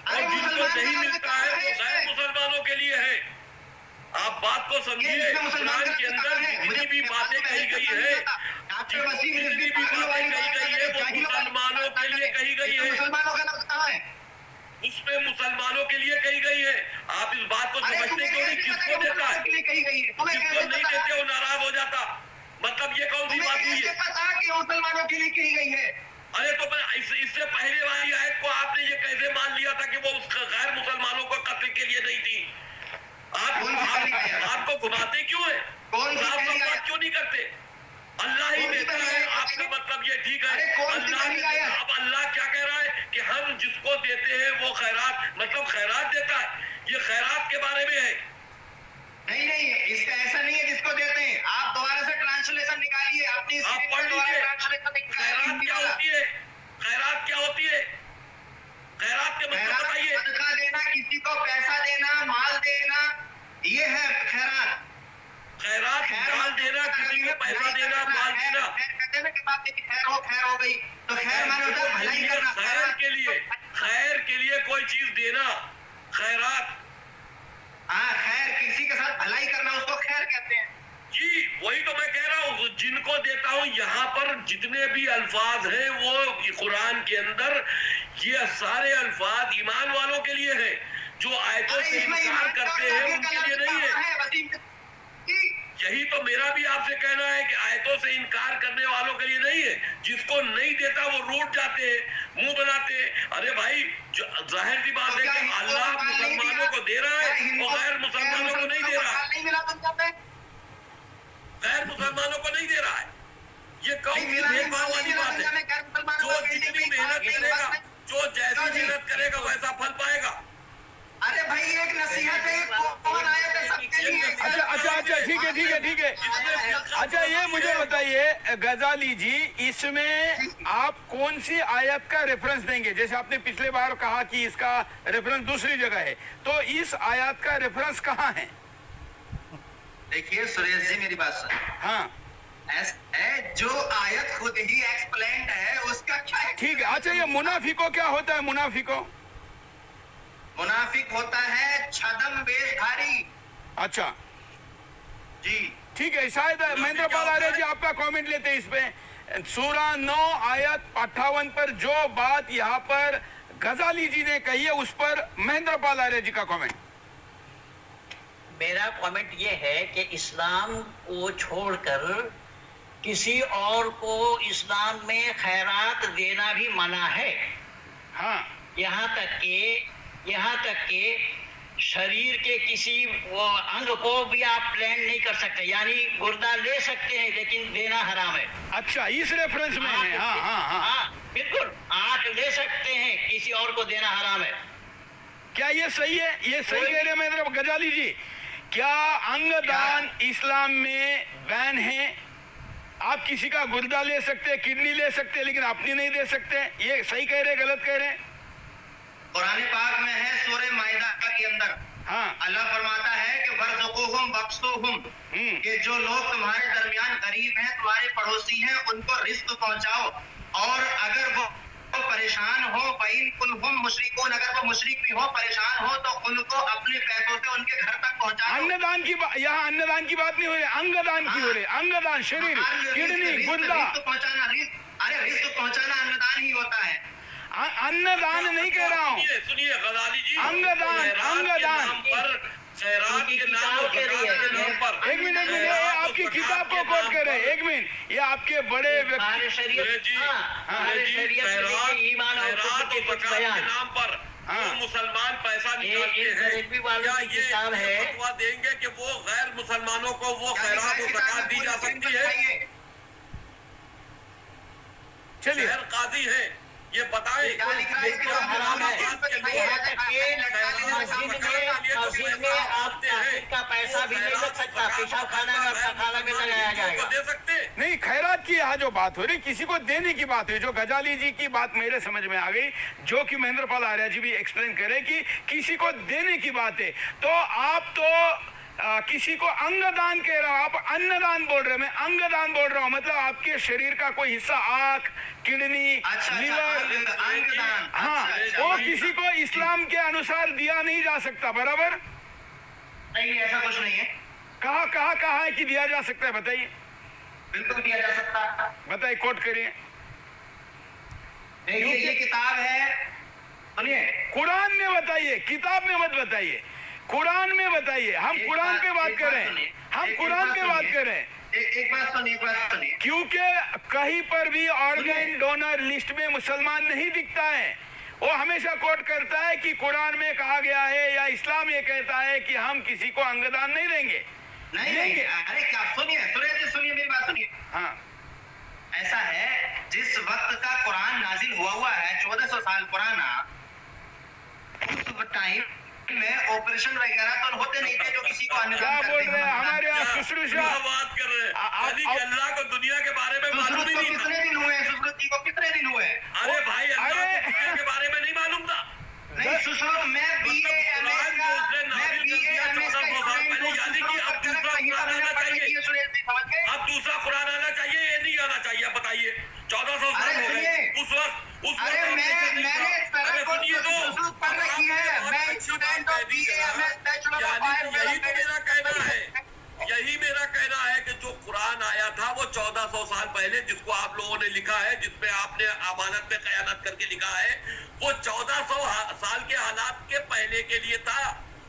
और जिनको नहीं मिलता है वो गैर मुसलमानों के लिए है। आप बात को समझिए। कुरान के अंदर जितनी भी बातें कही गई है, जितनी भी बातें कही गई है वो मुसलमानों के लिए कही गई है, मुसलमानों का लफ्ज़ कहाँ है? उसमें मुसलमानों के लिए कही गई है। आप इस बात को समझते क्यों नहीं? किसको देता है? जिसको नहीं देते वो नाराज हो जाता। मतलब ये कौन सी बात हुई है? पता कि मुसलमानों के लिए कही गई है। अरे तो इससे पहले वाली आयत को आपने ये कैसे मान लिया था कि वो उस गैर मुसलमानों को कत्ल के लिए नहीं थी? आपको घुमाते क्यों है? आप बात क्यों नहीं करते? अल्लाह ही देता है। आपका मतलब ये ठीक है, अल्लाह। अब अल्लाह क्या कह रहा है कि हम जिसको देते हैं वो खैरात, मतलब खैरात देता है। ये खैरात के बारे में है। नहीं, इसका ऐसा नहीं है जिसको देते हैं। आप दोबारा से ट्रांसलेशन निकालिए अपनी। आप पढ़ लीजिए। खैरात क्या होती है? खैरात क्या होती है? खैरात के मतलब बताइए। सदका देना, किसी को पैसा देना, माल देना, ये है खैरात। खैरात माल देना, किसी को पैसा देना, माल देना। कहते हैं कि बात खैर हो गई, तो खैर माने होता है भलाई करना। खैर के लिए कोई चीज देना, खैरात। हाँ, खैर किसी के साथ भलाई करना, उसको खैर कहते हैं। जी वही तो मैं कह रहा हूँ। जिनको देता हूँ, यहाँ पर जितने भी अल्फाज हैं वो कुरान के अंदर, ये सारे अल्फाज ईमान वालों के लिए है। जो आयतों से इनकार करते हैं उनके लिए नहीं है। यही तो मेरा भी आपसे कहना है कि आयतों से इनकार करने वालों के लिए नहीं है, जिसको नहीं देता वो रूठ जाते हैं, मुंह बनाते हैं। अरे भाई जाहिर सी बात है कि अल्लाह मुसलमानों को दे रहा है और गैर मुसलमानों को नहीं दे रहा है, गैर मुसलमानों को नहीं दे रहा है। ये कौन सी भेदभाव वाली बात है? जो जितनी मेहनत करेगा, जो जैसी मेहनत करेगा वैसा फल पाएगा। अरे भाई एक नसीहत है, कौन आया था सबके लिए। अच्छा ठीक है। अच्छा ये मुझे बताइए गजाली जी, इसमें आप कौन सी आयत का रेफरेंस देंगे? जैसे आपने पिछले बार कहा कि इसका रेफरेंस दूसरी जगह है, तो इस आयत का रेफरेंस कहाँ है? देखिए सुरेश जी मेरी बात सुन। हाँ है जो आयत खुद ही एक्सप्लेन्ड है उसका क्या है? ठीक है। अच्छा ये मुनाफिको क्या होता है? मुनाफिक होता है छदम वेशधारी। अच्छा जी ठीक है। शायद महेंद्र पाल आर्य जी आपका कमेंट लेते हैं इस पे। सूरा 9 आयत 58 पर जो बात यहाँ पर गजाली जी ने कही है, उस पर महेंद्र पाल आर्य जी का कमेंट। मेरा कमेंट ये है कि इस्लाम को छोड़कर किसी और को इस्लाम में खैरात देना भी मना है। हाँ यहाँ तक कि शरीर के किसी वो अंग को भी आप प्लान नहीं कर सकते, यानी गुर्दा ले सकते हैं लेकिन देना हराम है। अच्छा इस रेफरेंस में है। हाँ बिल्कुल, आंख ले सकते हैं, किसी और को देना हराम है। क्या ये सही है? ये सही कह रहे हैं महेंद्र गजाली जी? क्या अंगदान इस्लाम में बैन है? आप किसी का गुर्दा ले सकते हैं, किडनी ले सकते हैं, लेकिन अपनी नहीं दे सकते। ये सही कह रहे हैं, गलत कह रहे हैं? कुरान पाक में है सूरह माइदा के अंदर। हाँ अल्लाह फरमाता है कि वर्ज़ुक़ूहुम वक्सुहुम, कि जो लोग तुम्हारे दरमियान गरीब हैं, तुम्हारे पड़ोसी हैं, उनको रिस्क पहुंचाओ। और अगर वो परेशान हो, फ़इन कुनहुम मुशरिकून, अगर वो मुशरिक भी हो, परेशान हो, तो उनको अपने पैसों से उनके घर तक पहुंचाओ। अन्नदान की यहाँ अन्नदान की बात नहीं हो रही, अंगदान की हो रही। अंगदान, शरीर, किडनी, गुर्दा। रिस्क पहुंचाना, रिस्क पहुंचाना अन्नदान ही होता है। अन्नदान नहीं कह रहा हूँ, सुनिए गजाली जी, अंगदान खैरात के नाम पर एक मिनट ये आपकी किताब को कोट कर रहे हैं। एक मिनट, ये आपके बड़े हमारे शरीयत ईमान और कुछ बयान के नाम पर जो मुसलमान पैसा निकालते हैं, क्या ये फतवा देंगे कि वो गैर मुसलमानों को वो खैरात और ज़कात दी जा सकती है? चलिए काजी है, ये बताएं। हराम है। मस्जिद में आप का पैसा भी नहीं लग सकता, पेशाब खाना में लगाया जाएगा। दे सकते नहीं, खैरात की यहाँ जो बात हो रही, किसी को देने की बात हुई। जो गजाली जी की बात मेरे समझ में आ गई, जो कि महेंद्र पाल आर्य जी भी एक्सप्लेन करे कि किसी को देने की बात है। तो आप तो किसी को अंगदान कह रहा हूं, आप अन्नदान बोल रहे हैं, मैं अंगदान बोल रहा हूं। मतलब आपके शरीर का कोई हिस्सा, आंख, किडनी, लीवर, अंगदान, हाँ, वो किसी को इस्लाम के अनुसार दिया नहीं जा सकता। बराबर? नहीं, ऐसा कुछ नहीं है। कहा है कि दिया जा सकता है? बताइए। बिल्कुल दिया जा सकता है। बताइए, कोट करिए। देखिए ये किताब है, सुनिए, कुरान में बताइए, किताब में मत बताइए, कुरान में बताइए। हम कुरान पे बात कर रहे हैं, हम कुरान पे बात कर रहे हैं। एक बात सुनिए। क्योंकि कहीं पर भी ऑर्गन डोनर लिस्ट में मुसलमान नहीं दिखता है। वो हमेशा कोट करता है कि कुरान में कहा गया है या इस्लाम ये कहता है कि हम किसी को अंगदान नहीं देंगे। नहीं, अरे क्या, सुनिए मेरी बात सुनिए। हाँ, ऐसा है, जिस वक्त का कुरान नाजिल हुआ है 1400 साल पुराना, उस टाइम में ऑपरेशन वगैरह तो होते नहीं थे जो किसी को क्या बोल रहे हैं? हमारे यहाँ शुश्रूषा बात कर रहे हैं। अल्लाह को दुनिया के बारे में मालूम ही नहीं। कितने दिन हुए सुश्रुत जी को? कितने दिन हुए? अरे भाई, अल्लाह को दुनिया के बारे में नहीं मालूम था। नहीं सुश्रुत, मैं BA MS का स्टूडेंट हूं। यानी कि अब दूसरा कुरान आना चाहिए। अब दूसरा कुरान आना चाहिए, ये नहीं आना चाहिए? बताइए, 1400 साल हो गए उस वक्त। अरे मैंने सुश्रुत पढ़ रखी है, मैं स्टूडेंट हूं BA MS bachelor of fire. यही मेरा कहना है कि जो कुरान आया था वो 1400 साल पहले, जिसको आप लोगों ने लिखा है, जिसपे आपने अमानत पे खयानत करके लिखा है, वो 1400 साल के हालात के पहले के लिए था।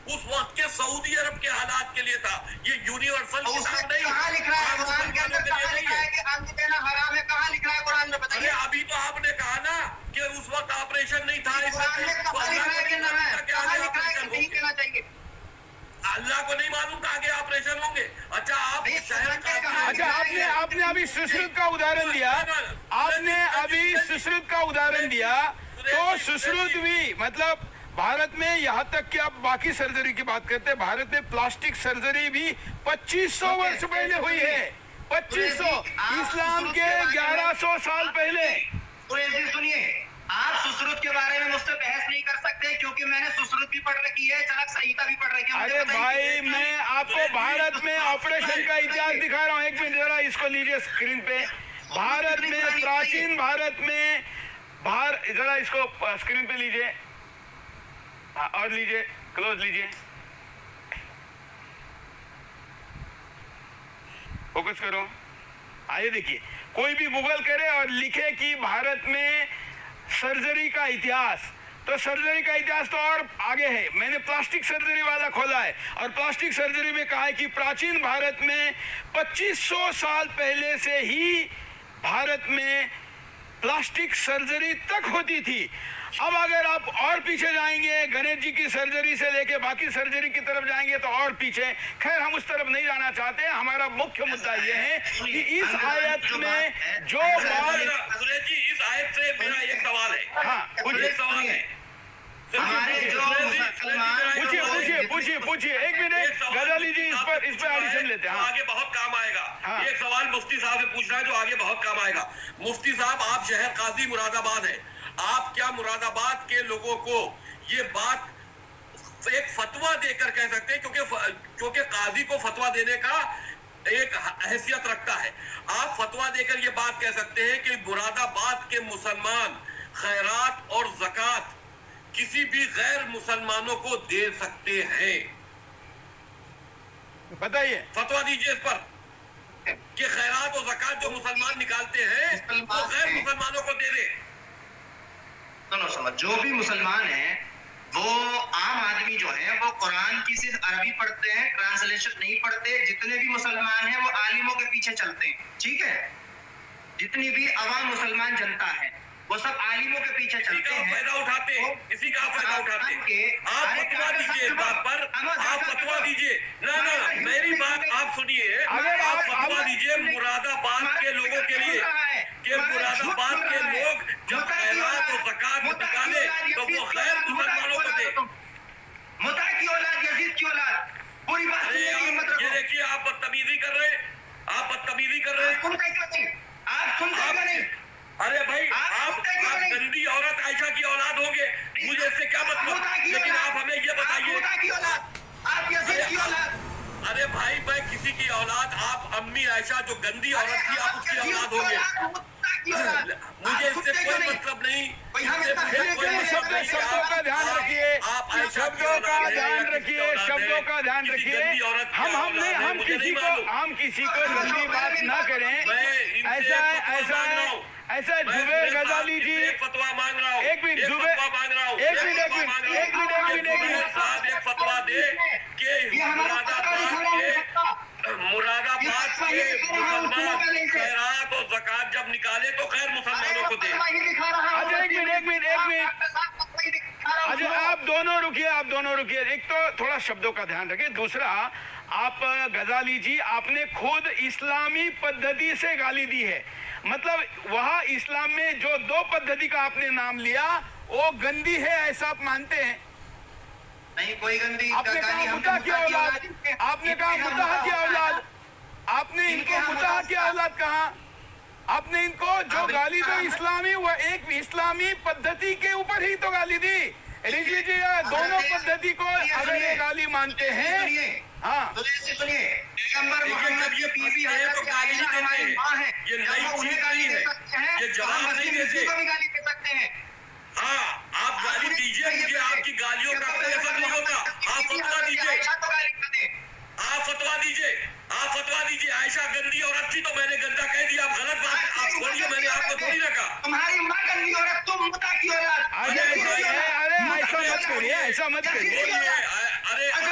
उस वक्त के सऊदी अरब के हालात के लिए था। ये यूनिवर्सल किताब नहीं। कहाँ लिख रहा है कुरान के अंदर, कहाँ लिखा है कि अन्न देना हराम है? कहाँ लिख रहा है कुरान में? अरे बताइए। अभी तो आपने कहा ना कि उस वक्त ऑपरेशन नहीं था, कुरान में कहाँ लिख रहा है कि ना है? कहाँ लिख रहा है कि नहीं देना चाहिए? अल्लाह को नहीं मालूम था कि ऑपरेशन होंगे। अच्छा आप नहीं, शहर कुरान में का कहाँ अच्छा, आपने अभी सुश्रुत का उदाहरण दिया, आपने अभी सुश्रुत का उदाहरण दिया, तो सुश्रुत भी मतलब भारत में, यहाँ तक कि आप बाकी सर्जरी की बात करते हैं, भारत में प्लास्टिक सर्जरी भी 2500 वर्ष पहले हुई है। 2500, इस्लाम के 1100 साल पहले। सुरेश जी सुनिए, आप सुश्रुत के बारे में मुझसे बहस नहीं कर सकते क्योंकि मैंने सुश्रुत भी पढ़ रखी है, चरक संहिता भी पढ़ रखी है। मुझे अरे बताइए भाई, कि- मैं आपको भारत में ऑपरेशन का इतिहास दिखा रहा हूँ। एक मिनट जरा इसको लीजिए स्क्रीन पे। भारत में, प्राचीन भारत में, जरा इसको स्क्रीन पे लीजिए। हाँ, और लीजिए, क्लोज लीजिए, फोकस करो। आइए देखिए, कोई भी गूगल करे और लिखे कि भारत में सर्जरी का इतिहास, तो सर्जरी का इतिहास तो और आगे है। मैंने प्लास्टिक सर्जरी वाला खोला है और प्लास्टिक सर्जरी में कहा है कि प्राचीन भारत में 2500 साल पहले से ही भारत में प्लास्टिक सर्जरी तक होती थी। अब अगर आप और पीछे जाएंगे, गणेश जी की सर्जरी से लेके बाकी सर्जरी की तरफ जाएंगे तो और पीछे। खैर, हम उस तरफ नहीं जाना चाहते। हमारा मुख्य मुद्दा यह है कि इस आयत में जो बात, सुरेश जी, इस आयत से मेरा एक सवाल है। हाँ, एक सवाल है। हमारे जो मुसलमान- पूछिए। एक मिनट, गजाली जी, इस पर एडिशन लेते हैं। हाँ, आगे बहुत काम आएगा। हाँ। एक सवाल मुफ्ती साहब से पूछना है जो आगे बहुत काम आएगा। मुफ्ती साहब, आप शहर काजी मुरादाबाद है, आप क्या मुरादाबाद के लोगों को ये बात एक फतवा देकर कह सकते हैं? क्योंकि काजी को फतवा देने का एक हैसियत रखता है। आप फतवा देकर ये बात कह सकते हैं कि मुरादाबाद के मुसलमान खैरात और ज़कात किसी भी गैर मुसलमानों को दे सकते हैं? बताइए। फतवा दीजिए इस पर कि खैरात और ज़कात जो मुसलमान निकालते हैं वो गैर मुसलमानों को दे दे। सुनो समझ, जो भी मुसलमान है वो आम आदमी जो है वो कुरान की सिर्फ अरबी पढ़ते हैं, ट्रांसलेशन नहीं पढ़ते। जितने भी मुसलमान हैं वो आलिमों के पीछे चलते हैं, ठीक है? जितनी भी अवाम मुसलमान जनता है वो सब आलिमों के पीछे इसी चलते का हैं। फायदा उठाते हैं, इसी का फायदा उठाते हैं। आप फतवा दीजिए इस बात पर, आप फतवा दीजिए। ना, मेरी बात आप सुनिए। अगर आप आप- फतवा दीजिए मुरादाबाद के लोगों के लिए कि मुरादाबाद के लोग जब खैरात और ज़कात निकाले तो वो गैर मुसलमानों को दे। मुता की औलाद, यजीद की औलाद, पूरी बात अरे सुनने की हिम्मत ये रखो। देखिए, आप बदतमीजी कर रहे हैं, आप बदतमीजी कर रहे हैं। सुनते क्यों नहीं? आप सुनते क्यों नहीं? अरे भाई, आप गंदी औरत आयशा की औलाद होंगे, मुझे इससे क्या मतलब? लेकिन आप हमें ये बताइए। मुता की औलाद, आप यजीद की औलाद। अरे भाई, मैं किसी की औलाद, आप अम्मी आयशा जो गंदी औरत थी, आप उसकी औलाद होंगे। मुझे इससे कोई मतलब नहीं। चलिए, शब्दों का ध्यान रखिए, शब्दों का ध्यान रखिए, शब्दों का ध्यान रखिए। हम किसी को गंदी बात ना करें। ऐसा है जुबैर गजाली जी, फतवा मांग रहा हूँ। एक मिनट, जुबैर, एक मिनट, साहब एक फतवा दे कि मुरादाबाद के मुसलमान खैरात और ज़कात जब निकाले तो गैर मुसलमानों को दे। अच्छा, एक मिनट। अच्छा, आप दोनों रुकिए। एक तो थोड़ा शब्दों का ध्यान रखिए, दूसरा आप गजाली जी, आपने खुद इस्लामी पद्धति से गाली दी है। मतलब वहाँ इस्लाम में जो दो पद्धति का आपने नाम लिया वो गंदी है, ऐसा आप मानते हैं? नहीं, कोई गंदी आपने कहा मुता की औलाद, आपने कहा मुता की औलाद, आपने इनको मुता की औलाद कहा। आपने इनको जो गाली दो इस्लामी, वो एक इस्लामी पद्धति के ऊपर ही तो गाली दी। लिख लीजिए, दोनों पद्धति को अगर ये गाली मानते हैं। हाँ, तो सुनिए, पैगंबर मोहम्मद ये की बीवी फंसते हैं तो हज़रत गाली आयशा नहीं हमारी देते। माँ है। ये नई जब हम उन्हें चीज़ गाली नहीं दे है। सकते हैं, ये तो जवाब हम नहीं मसीह देते। को भी गाली दे सकते हैं। हाँ, आप गाली दीजिए, मुझे आपकी गालियों का कोई असर नहीं होता। आप फतवा दीजिए, आयशा को गाली न दे। आप फतवा दीजिए। आयशा गंदी औरत थी तो मैंने गंदा कह दिया। आप गलत बात, आप बोलिए, मैंने आपको थोड़ी ना कहा। तुम्हारी माँ गंदी औरत, तुम मुता की औलाद। अरे ऐसा मत करिए, ऐसा मत करिए। बोलिए, अरे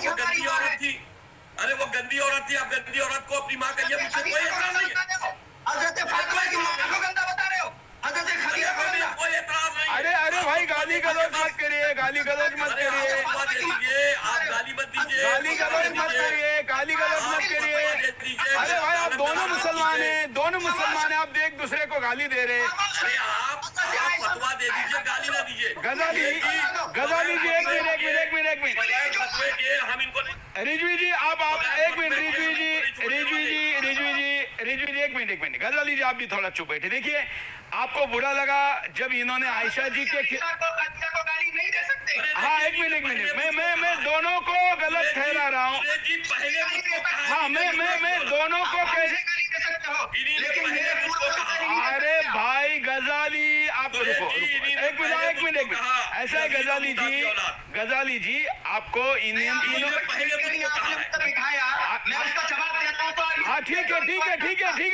वो गंदी औरत थी, अरे वो गंदी औरत थी, आप गंदी औरत को अपनी माँ कहिए, मुझसे कोई एतराज नहीं है। हजरत फातिमा की मां को गंदा बता रहे हो, हजरत खदीजा को गंदा। कोई एतराज नहीं है। अरे अरे भाई गाली गलौज मत करिए, गाली गलौज मत अरे करिए, आप फतवा दे दीजिए, आप गाली मत दीजिए, गाली गलौज मत करिए, गाली गलौज मत करिए। अरे भाई आप दोनों मुसलमान हैं, दोनों मुसलमान हैं, आप एक दूसरे को गाली दे रहे हैं। अरे आप फतवा दे दीजिए, गाली ना दीजिए। गजाली जी एक मिनट बगैर फतवे के हम इनको रिजवी जी आप एक मिनट, रिजवी जी एक मिनट, गजाली जी आप भी थोड़ा चुप बैठे। देखिए आपको बुरा लगा जब इन्होंने आयशा जी के खदीजा को गाली नहीं दे सकते। हाँ एक मिनट, मैं दोनों को गलत ठहरा रहा हूँ। जी पहले मुझको कहा, हाँ मैं दोनों को मुझे गाली दे सकते हो, लेकिन मेरे पूर्वजों को गाली नहीं दे अरे भाई गजाली आप रुको, एक मिनट ऐसा है गजाली जी आपको पहले मुझे आपने उत्तर दिखाया, मैं उसका जवाब देता हूं तो हाँ ठीक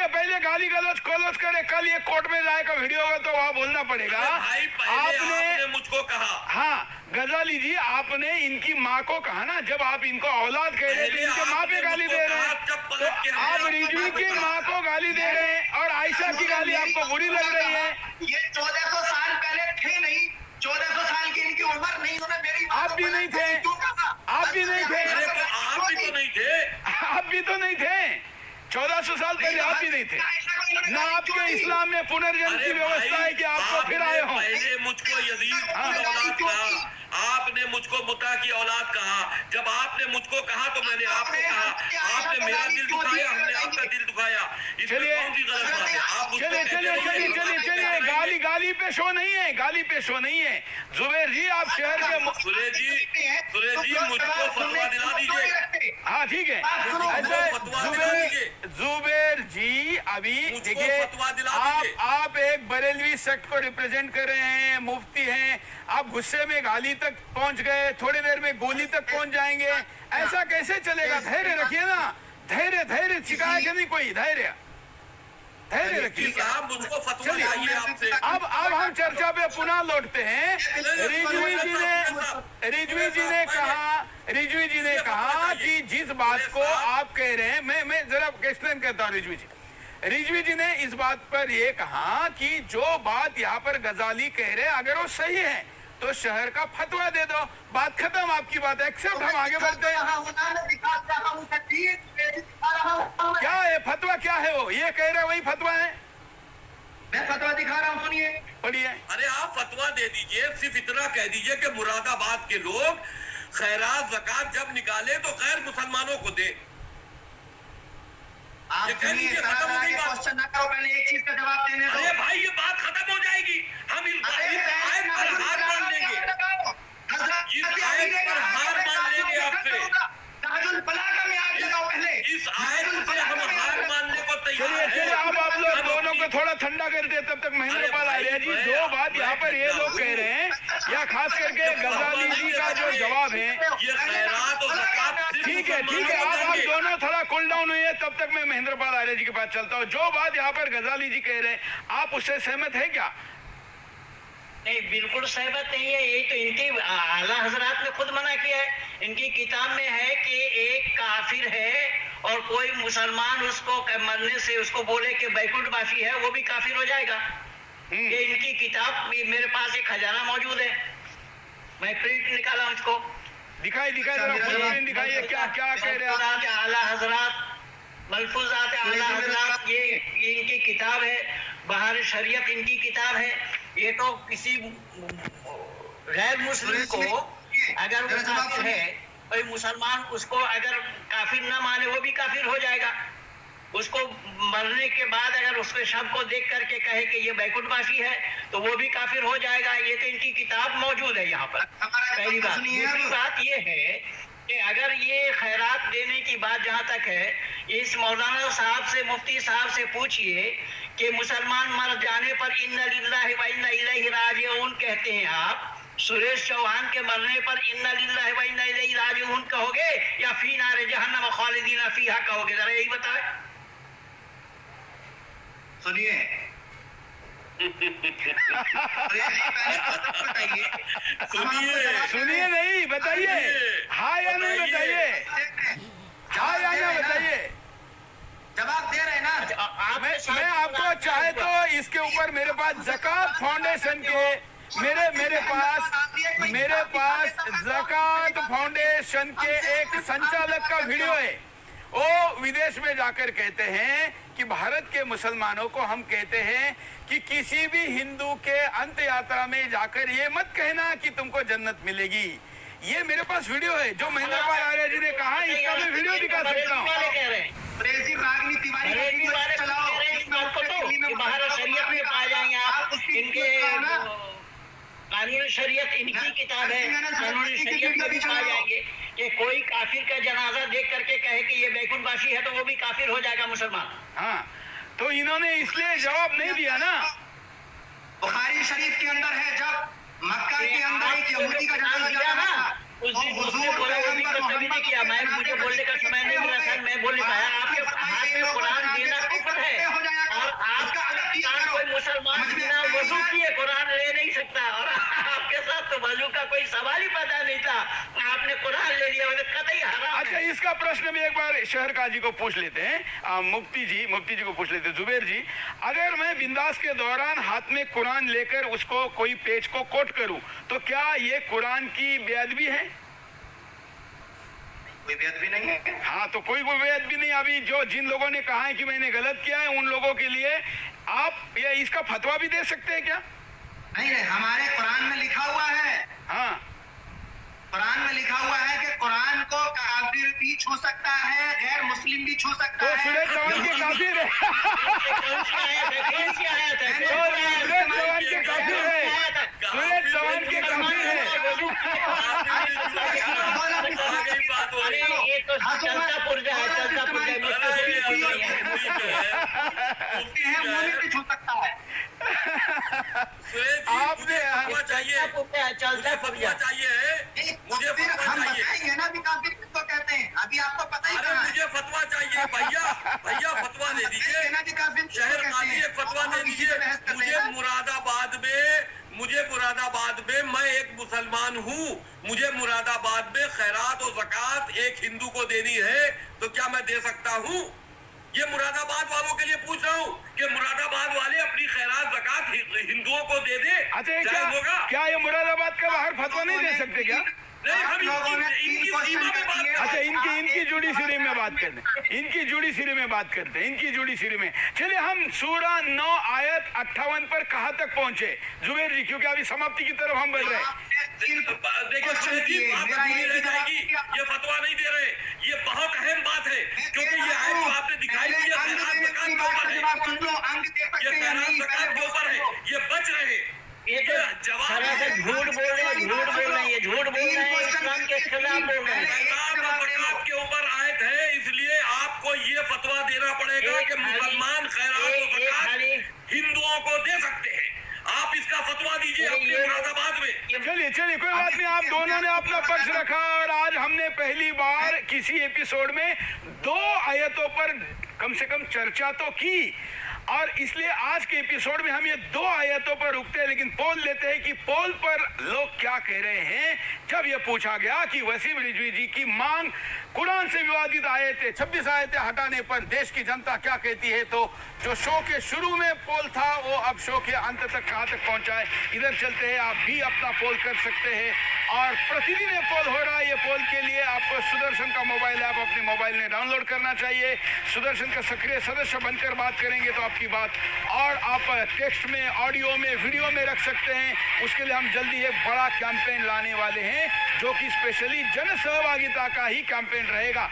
है पहले गाली गलौज कॉलोज करे, कल ये कोर्ट में जाएगा वीडियो होगा तो वहाँ बोलना पड़ेगा। भाई पहले आपने मुझको कहा, हाँ गजाली जी आपने इनकी माँ को कहा ना, जब आप इनको औलाद कह रहे थे इनके माँ पे गाली दे रहे हैं, तो आप रिजवी की माँ को गाली दे रहे हैं और आयशा की गाली आपको बुरी लग रही है। ये 1400 साल पहले थे नहीं, 1400 साल की इनकी उम्र नहीं, उन्होंने मेरी आप भी नहीं थे, आप भी नहीं थे, अरे तो आप भी तो नहीं थे, आप भी तो नहीं थे, 1400 साल पहले आप भी नहीं थे ना। आपके इस्लाम में पुनर्जन्म की व्यवस्था है कि आपको फिर आए हो। पहले मुझको यजीद की औलाद कहा, आपने मुझको मुता की औलाद कहा, जब आपने मुझको कहा तो मैंने आपको कहा, आपने मेरा दिल दुखाया, हमने आपका दिल दुखाया, इसमें कौन सी गलत बात है? आप मुझको कहते रहिए, चलिए गाली पे शो नहीं है, गाली पे शो नहीं है। जुबैर जी आप शहर के सुरेश जी मुझको फतवा दिला दीजिए। हाँ ठीक है, ऐसे जुबैर जी अभी देखिए आप एक बरेलवी सेक्ट को रिप्रेजेंट कर रहे हैं, मुफ्ती हैं, आप गुस्से में गाली तक पहुंच गए, थोड़ी देर में गोली तक पहुंच जाएंगे, ऐसा कैसे चलेगा? धैर्य रखिए ना, धैर्य सिखाया कि नहीं कोई? धैर्य रखिए। आप मुझको फतवा चाहिए आपसे। अब हम चर्चा पे पुनः लौटते हैं। रिजवी जी ने कहा कि जिस बात को आप कह रहे हैं, मैं जरा एक्सप्लेन करता हूँ। रिजवी जी ने इस बात पर यह कहा कि जो बात यहाँ पर गजाली कह रहे हैं अगर वो सही है तो शहर का फतवा दे दो, बात खत्म, आपकी बात एक्सेप्ट, हम आगे बढ़ते हैं। क्या है फतवा, क्या है वो ये कह रहे हैं वही फतवा है? मैं फतवा दिखा रहा हूँ, सुनिए, पढ़िए। अरे आप फतवा दे दीजिए, सिर्फ इतना कह दीजिए कि मुरादाबाद के लोग खैरात ज़कात जब निकाले तो गैर मुसलमानों को दे। आप सुनिए, क्वेश्चन ना करो, पहले एक चीज का जवाब देने दो। अरे भाई ये बात खत्म हो जाएगी, हम इस आयत पर हार मान लेंगे, इस आयत पर हार मान लेंगे आपसे, ताजुल बलागा में आग लगाओ पहले, इस आयत पर हम हार मानने को तैयार चलिए आप लोग दोनों को थोड़ा ठंडा कर दे, तब तक महेंद्र पाल आर्य जी जो बात यहाँ पर ये लोग कह रहे हैं, या खास करके गजाली जी का जो जवाब है, ये खैरात और ज़कात ठीक है आप दोनों थोड़ा कूल डाउन हुए, तब तक मैं महेंद्र पाल आर्य जी के पास चलता हूँ। जो बात यहाँ पर गजाली जी कह रहे हैं आप उससे सहमत है क्या? नहीं, बिल्कुल सहमत नहीं है। ये तो इनके आला हजरात ने खुद मना किया है, इनकी किताब में है कि एक काफिर है और कोई मुसलमान उसको मरने से उसको बोले कि बैकुंठवासी है, वो भी काफिर हो जाएगा। ये इनकी किताब, मेरे पास एक खजाना मौजूद है, मैं प्रिंट निकाला उसको, दिखाइए क्या कह रहे हैं आला हजरात, मलफूजात आला हजरात, ये इनकी किताब है, बहार शरीयत इनकी किताब है। ये तो किसी गैर मुस्लिम को अगर वो काफिर है, कोई मुसलमान उसको अगर काफिर ना माने वो भी काफिर हो जाएगा। उसको मरने के बाद अगर उसके शव को देख करके कहे कि ये बैकुंठवासी है तो वो भी काफिर हो जाएगा। ये तो इनकी किताब मौजूद है यहाँ पर, पहली बात। दूसरी बात ये है कि अगर ये खैरात देने की बात जहाँ तक है, इस मौलाना साहब से, मुफ्ती साहब से पूछिए कि मुसलमान मर जाने पर इन्ना लिल्लाहि व इन्ना इलैहि राजिऊन कहते हैं आप, सुरेश चौहान के मरने पर इन्ना लिल्लाहि व इन्ना इलैहि राजिऊन कहोगे या फी नारे जहन्नम खालिदीना फीहा कहोगे? जरा यही बताएं। सुनिए, सुनिए नहीं, बताइए हाँ या नहीं बताइए। इसके ऊपर मेरे पास ज़कात फाउंडेशन के मेरे पास ज़कात फाउंडेशन के एक संचालक का वीडियो है। वो विदेश में जाकर कहते हैं कि भारत के मुसलमानों को हम कहते हैं कि किसी भी हिंदू के अंत यात्रा में जाकर ये मत कहना कि तुमको जन्नत मिलेगी। ये मेरे पास वीडियो है जो महेंद्र पाल आर्य जी ने कहा, इसका मैं वीडियो दिखा सकता हूँ। कानूनी शरीयत इनकी किताब है, कानूनी शरीयत में भी पाए जाएंगे कि कोई काफिर का जनाजा देख करके कहे कि ये बैकुंठवासी है तो वो भी काफिर हो जाएगा मुसलमान। हाँ, तो इन्होंने इसलिए जवाब नहीं दिया ना। बुखारी शरीफ के अंदर है, जब मक्का के अंदर एक यहूदी का जनाजा दिया ना, उस दिन उसने बोला वो भी तो कभी नहीं किया। मैं मुझे बोलने का समय नहीं मिला था, मैं बोल नहीं पाया। आपके हाथ में कुरान देना कुफर है और आपका कोई मुसलमान बिना वजू किए कुरान ले नहीं सकता, और आपके साथ तो वजू का कोई सवाल ही पैदा नहीं था, आपने कुरान ले लिया, कतई हराम। अच्छा, इसका प्रश्न भी एक बार शहर काजी को पूछ लेते हैं, मुफ्ती जी को पूछ लेते हैं। जुबेर जी, अगर मैं बिंदास के दौरान हाथ में कुरान लेकर उसको कोई पेज को कोट करूं तो क्या ये कुरान की बेअदबी है? कोई बेअदबी नहीं है। हाँ, तो कोई बेअदबी नहीं। अभी जो जिन लोगों ने कहा है कि मैंने गलत किया है, उन लोगों के लिए आप ये इसका फतवा भी दे सकते हैं क्या? नहीं, हमारे कुरान में लिखा हुआ है। हाँ, कुरान में लिखा हुआ है कि कुरान को काफिर भी छू सकता है, गैर मुस्लिम भी छू सकता तो है। सूरज चौहान के काफिर है। सूरज चौहान के काफिर है। सूरज चौहान के काफिर है। अरे ये तो चलता पुर्जा है, चलता पुर्जा है, मोमिन भी छू सकता है। आपने चलता पुर्जा चाहिए, मुझे फतवा हम चाहिए। बताएंगे ना भी काफिर किसको कहते हैं, अभी आपको पता ही अरे कहाँ है। मुझे फतवा चाहिए भैया फतवा दे दीजिए। शहर काजी एक फतवा दे दीजिए। मुझे मुरादाबाद में मैं एक मुसलमान हूँ, मुझे मुरादाबाद में खैरात और ज़कात एक हिंदू को देनी है, तो क्या मैं दे सकता हूँ? ये मुरादाबाद वालों के लिए पूछ रहा हूँ कि मुरादाबाद वाले अपनी खैरात ज़कात हिंदुओं को दे दे। अच्छा, क्या ये मुरादाबाद का बाहर फतवा नहीं दे सकते क्या? नहीं, हम इनकी सीमा में बात कर। अच्छा, इनकी जुडिशरी में बात करते हैं, इनकी जुडिशरी में। चलिए, हम सूरा 9 आयत 58 पर कहाँ तक पहुंचे जुबेर जी, क्योंकि अभी समाप्ति की तरफ हम बढ़ रहे हैं। देखिए, बात अधूरी रह जाएगी। ये फतवा नहीं दे रहे, ये बहुत अहम बात है, क्योंकि ये आयत जो आपने दिखाई दी है खैरात ज़कात के ऊपर है, ये खैरात ज़कात के ऊपर है, ये बच रहे। ये तो सरासर झूठ बोल रहे हैं, ये झूठ बोल रहे हैं, इस्लाम के खिलाफ बोल रहे हैं। खैरात और ज़कात के ऊपर आयत है, इसलिए आपको ये फतवा देना पड़ेगा कि मुसलमान खैरात और ज़कात हिंदुओं को दे सकते हैं। आप इसका फतवा दीजिए अपने मुरादाबाद में। चलिए, कोई बात नहीं। आप दोनों ने अपना पक्ष रखा और आज हमने पहली बार किसी एपिसोड में 2 आयतों पर कम से कम चर्चा तो की, और इसलिए आज के एपिसोड में हम ये 2 आयतों पर रुकते हैं, लेकिन पोल लेते हैं कि पोल पर लोग क्या कह रहे हैं। जब ये पूछा गया कि वसीम रिजवी जी की मांग कुरान से विवादित आयतें 26 आयतें हटाने पर देश की जनता क्या कहती है, तो जो शो के शुरू में पोल था वो अब शो के अंत तक कहाँ तक पहुंचा है। इधर चलते हैं, आप भी अपना पोल कर सकते हैं, और प्रतिदिन ये पोल हो रहा है। ये पोल के लिए आपको सुदर्शन का मोबाइल ऐप अपने मोबाइल में डाउनलोड करना चाहिए। सुदर्शन का सक्रिय सदस्य बनकर बात करेंगे तो आपकी बात और आप टेक्स्ट में, ऑडियो में, वीडियो में रख सकते हैं। उसके लिए हम जल्दी एक बड़ा कैंपेन लाने वाले हैं जो कि स्पेशली जन सहभागिता का ही कैंपेन रहेगा।